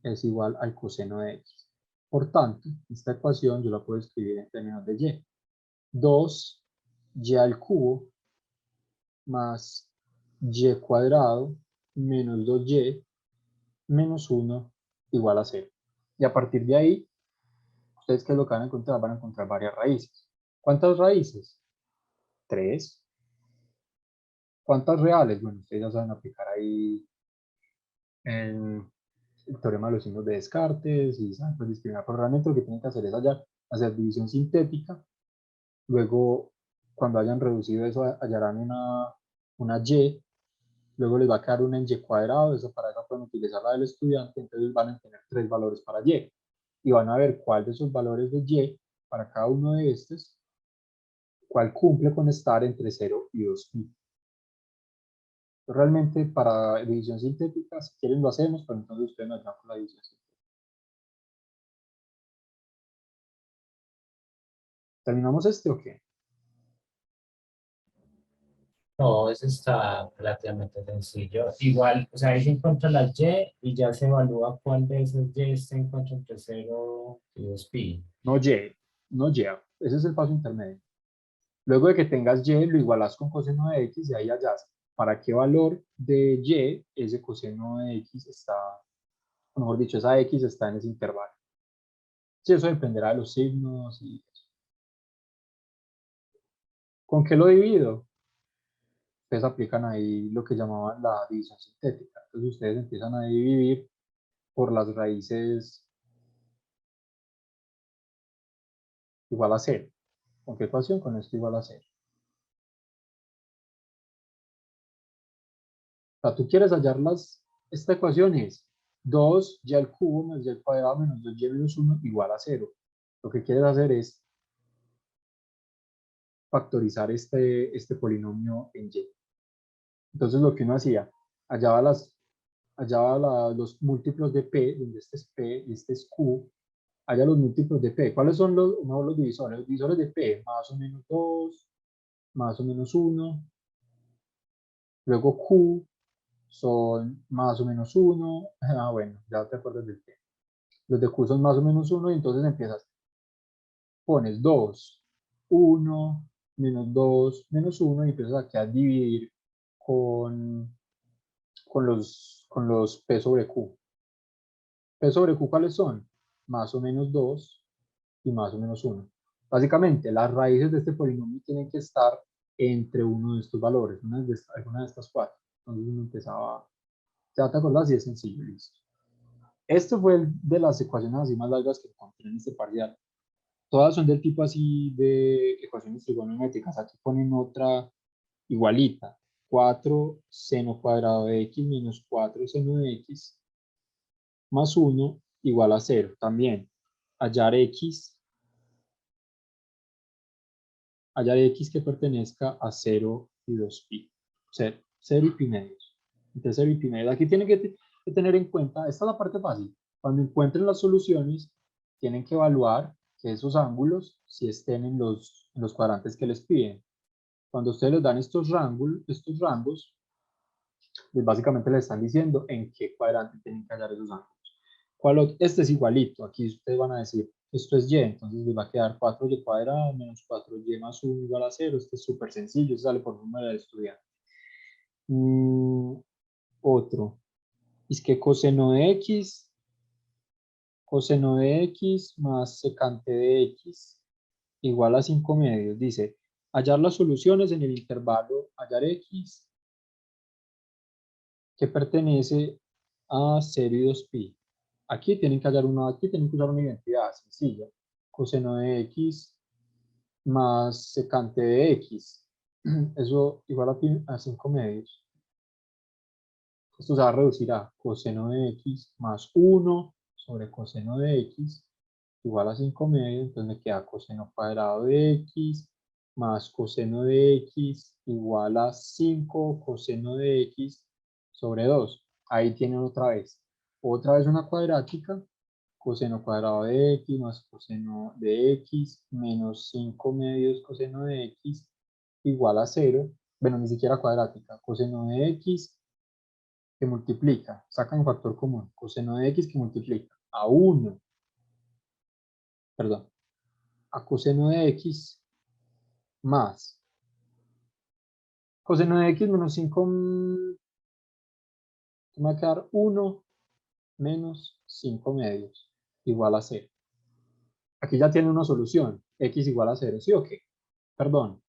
es igual al coseno de x. Por tanto, esta ecuación yo la puedo escribir en términos de y. 2y al cubo más y cuadrado menos 2y menos 1 igual a 0. Y a partir de ahí, ¿ustedes qué es lo que van a encontrar? Van a encontrar varias raíces. ¿Cuántas raíces? 3. ¿Cuántas reales? Bueno, ustedes ya saben aplicar ahí en el teorema de los signos de Descartes y saben pues discriminar, pero realmente lo que tienen que hacer es hacer división sintética. Luego, cuando hayan reducido eso, hallarán una y luego les va a quedar una en y cuadrado, esa para esa pueden utilizar la del estudiante, entonces van a tener 3 valores para y, y van a ver cuál de esos valores de y, para cada uno de estos, cuál cumple con estar entre 0 y 2pi. Realmente para división sintética, si quieren lo hacemos, pero entonces ustedes nos ayudan con la división sintética. ¿Terminamos este o qué? No, eso está relativamente sencillo. Igual, o sea, ahí se encuentra la y ya se evalúa cuál de esas y se encuentra entre 0 y 2pi. No y, no y, ese es el paso intermedio. Luego de que tengas y, lo igualas con coseno de x y ahí hallas para qué valor de y ese coseno de x está, o mejor dicho, esa x está en ese intervalo. Sí, eso dependerá de los signos y eso. ¿Con qué lo divido? Ustedes aplican ahí lo que llamaban la división sintética. Entonces ustedes empiezan a dividir por las raíces igual a 0. ¿Con qué ecuación? Con esto igual a 0. O sea, tú quieres hallar esta ecuación es 2y al cubo más y al cuadrado menos 2y menos 1 igual a 0. Lo que quieres hacer es factorizar este polinomio en y. Entonces lo que uno hacía, hallaba, los múltiplos de p, donde este es p y este es q, halla los múltiplos de p. ¿Cuáles son los divisores? Los divisores de p, más o menos 2, más o menos 1, luego q son más o menos 1, bueno, ya te acuerdas del p. Los de q son más o menos 1 y entonces empiezas, pones 2, 1, menos 2, menos 1 y empiezas aquí a dividir con, con los p sobre q. P sobre q, ¿cuáles son? Más o menos 2 y más o menos 1. Básicamente, las raíces de este polinomio tienen que estar entre uno de estos valores, alguna de estas cuatro. Entonces uno empezaba, ya te acordás y es sencillo, listo. Esto fue de las ecuaciones así más largas que encontré en este parcial. Todas son del tipo así de ecuaciones trigonométricas. Aquí ponen otra igualita. 4 seno cuadrado de x menos 4 seno de x más 1 igual a 0. También hallar x que pertenezca a 0 y 2pi. 0 y pi medios. Entre 0 y pi medios. Aquí tienen que tener en cuenta, esta es la parte fácil. Cuando encuentren las soluciones, tienen que evaluar que esos ángulos si estén en los cuadrantes que les piden. Cuando ustedes les dan estos rangos, pues básicamente les están diciendo en qué cuadrante tienen que hallar esos ángulos. Este es igualito, aquí ustedes van a decir, esto es y, entonces les va a quedar 4y cuadrado menos 4y más 1 igual a 0, este es súper sencillo, sale por número de estudiante. Otro, es que coseno de x más secante de x igual a 5 medios, dice, hallar las soluciones en el intervalo, hallar x que pertenece a 0 y 2pi. Aquí tienen que usar una identidad sencilla. Coseno de x más secante de x. Eso igual a 5 medios. Esto se va a reducir a coseno de x más 1 sobre coseno de x igual a 5 medios. Entonces me queda coseno cuadrado de x más coseno de x igual a 5 coseno de x sobre 2. Ahí tienen otra vez una cuadrática, coseno cuadrado de x más coseno de x menos 5 medios coseno de x igual a 0. Bueno, ni siquiera cuadrática, coseno de x que multiplica, sacan un factor común, coseno de x que multiplica a 1, perdón, a coseno de x más coseno de x menos 5, me va a quedar 1 menos 5 medios igual a 0. Aquí ya tiene una solución, x igual a 0, ¿sí o qué? Perdón,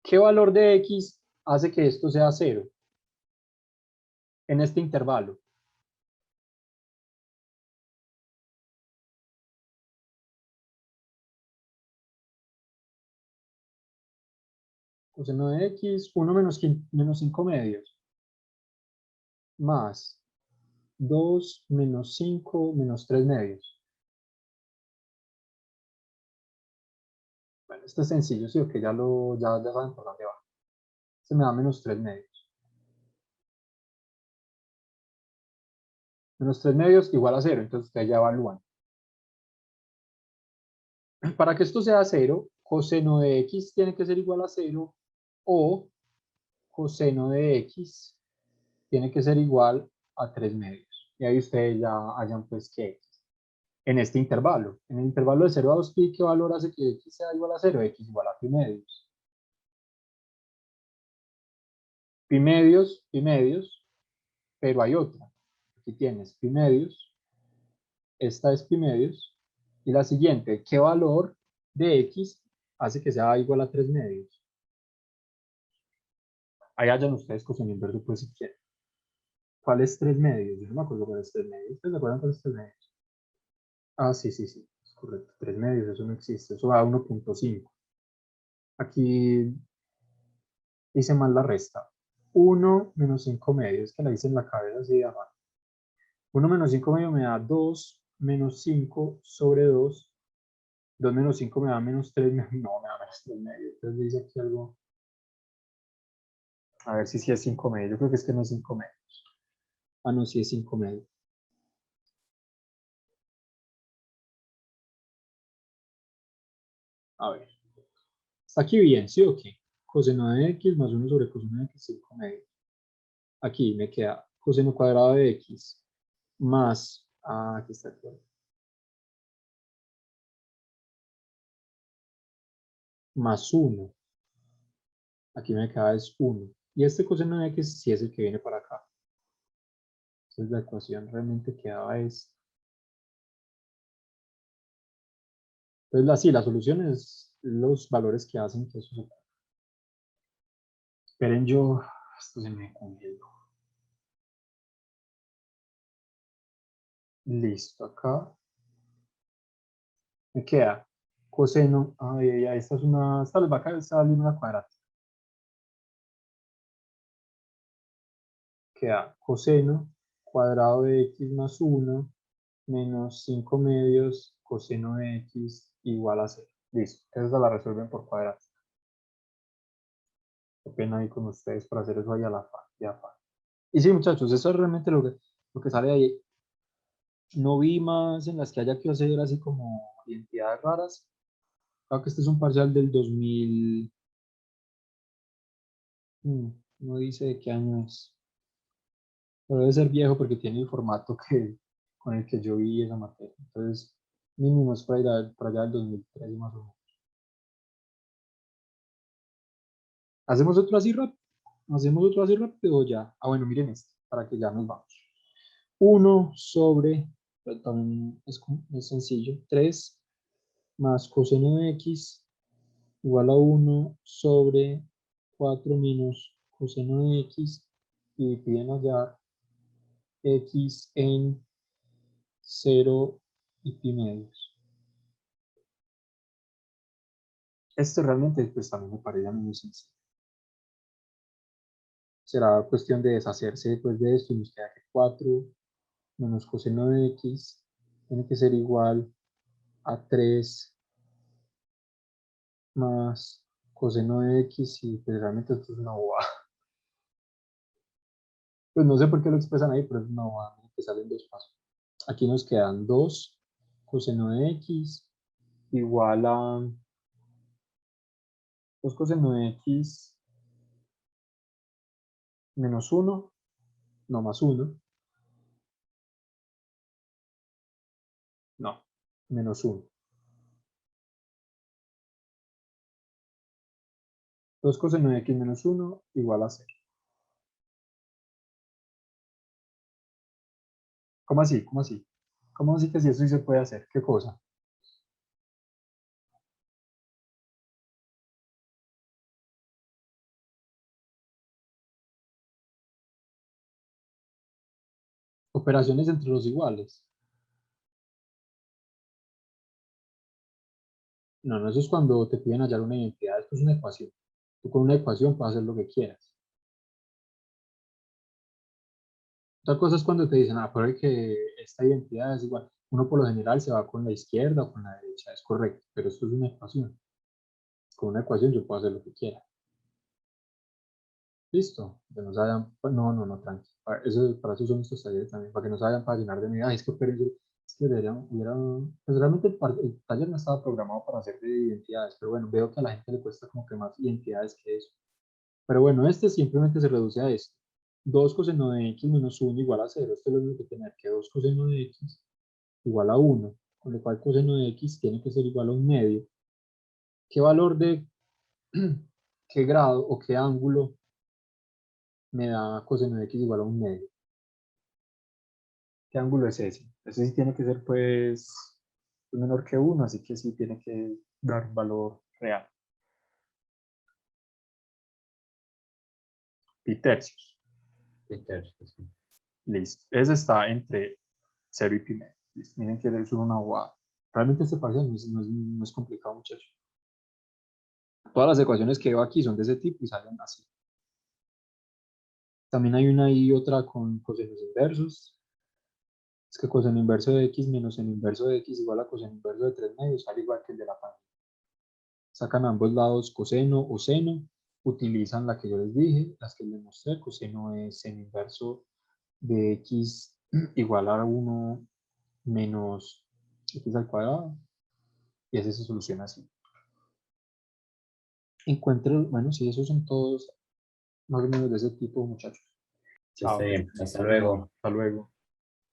¿qué valor de x hace que esto sea 0 en este intervalo? Coseno de x, 1 menos 5 medios. más 2 menos 5 menos 3 medios. Bueno, esto es sencillo, sí, que ya saben por dónde va. Se me da menos 3 medios. Menos 3 medios igual a 0, entonces ustedes ya evalúan. Para que esto sea 0, coseno de x tiene que ser igual a 0 o coseno de x tiene que ser igual a 3 medios. Y ahí ustedes ya hayan pues que en este intervalo. En el intervalo de 0 a 2pi, ¿qué valor hace que x sea igual a 0? X igual a pi medios. Pi medios, pero hay otra. Aquí tienes pi medios, esta es pi medios, y la siguiente, ¿qué valor de x hace que sea igual a 3 medios? Ahí hayan ustedes coseno inverso, pues si quieren. ¿Cuál es 3 medios? Yo no me acuerdo cuál es 3 medios. ¿Ustedes se acuerdan cuál es 3 medios? Ah, sí, sí, sí, es correcto. 3 medios, eso no existe, eso va a 1.5. Aquí hice mal la resta. 1 menos 5 medios, que la hice en la cabeza así de abajo. 1 menos 5 medios me da 2 menos 5 sobre 2. 2 menos 5 me da menos 3, no, me da menos 3 medios. Entonces dice aquí algo, a ver si es 5 medios. Yo creo que es que no es 5 medios. Ah, no, sí es 5 medios. A ver, está aquí bien, ¿sí o qué? Coseno de x más 1 sobre coseno de x, 5 medios. Aquí me queda coseno cuadrado de x más, aquí está el más 1. Aquí me queda es 1. Y este coseno de x sí es el que viene para acá. Entonces la ecuación realmente quedaba es. Entonces así, la solución es los valores que hacen que eso se. Esperen yo, esto se me congeló. Listo, acá me queda coseno, esta es una, esta les va a salir una cuadrática. Queda coseno cuadrado de x más 1 menos 5 medios coseno de x igual a 0. Listo, esa la resuelven por cuadrática. Qué pena ahí con ustedes para hacer eso ahí a la fa. Y sí, muchachos, eso es realmente lo que sale de ahí. No vi más en las que haya que hacer así como identidades raras. Creo que este es un parcial del 2000. No dice de qué año es. Pero debe ser viejo porque tiene el formato con el que yo vi esa materia. Entonces, mínimo es para allá del 2013 más o menos. ¿Hacemos otro así rápido? ¿Hacemos otro así rápido o ya? Ah, bueno, miren este, para que ya nos vamos. 1 sobre, pero también es sencillo, 3 más coseno de x igual a 1 sobre 4 menos coseno de x y piden hallar x en 0 y pi medios. Esto realmente pues también me parece a mí muy sencillo. Será cuestión de deshacerse después de esto y nos queda que 4 menos coseno de x tiene que ser igual a 3 más coseno de x y pues realmente esto es una bobada. Pues no sé por qué lo expresan ahí, pero es una bobada que salen dos pasos. Aquí nos quedan 2 coseno de x igual a 2 coseno de x menos 1, no más 1, no, menos 1. 2 coseno de x menos 1 igual a 0. ¿Cómo así? ¿Cómo así? ¿Cómo así que si eso sí se puede hacer? ¿Qué cosa? Operaciones entre los iguales. No, no, eso es cuando te piden hallar una identidad. Esto es una ecuación. Tú con una ecuación puedes hacer lo que quieras. Otra cosa es cuando te dicen, puede que esta identidad es igual. Uno por lo general se va con la izquierda o con la derecha, es correcto, pero esto es una ecuación. Con una ecuación yo puedo hacer lo que quiera. Listo, que no se vayan, no, tranqui. Para eso son estos talleres también, para que no se vayan para llenar de mí. Es que, pero es que pues realmente el taller no estaba programado para hacer de identidades, pero bueno, veo que a la gente le cuesta como que más identidades que eso. Pero bueno, este simplemente se reduce a esto. 2 coseno de x menos 1 igual a 0. Esto es lo único que tener que 2 coseno de x igual a 1, con lo cual coseno de x tiene que ser igual a un medio. ¿Qué valor de qué grado o qué ángulo me da coseno de x igual a un medio? ¿Qué ángulo es ese? Ese sí tiene que ser pues menor que 1, así que sí tiene que dar un valor real. Pi tercios. Listo. Ese está entre 0 y pi medio. Listo. Miren que eso es una bobada. Realmente este parcial no es complicado, muchachos. Todas las ecuaciones que veo aquí son de ese tipo y salen así. También hay una y otra con cosenos inversos. Es que coseno inverso de x menos seno inverso de x igual a coseno inverso de 3 medios, al igual que el de la familia. Sacan a ambos lados coseno o seno, utilizan la que yo les dije, las que les mostré. Coseno es seno inverso de x igual a 1 menos x al cuadrado, y ese se soluciona así. Encuentren, bueno, sí, esos son todos más o menos de ese tipo, muchachos. Está Chao. bien, hasta luego. Hasta luego.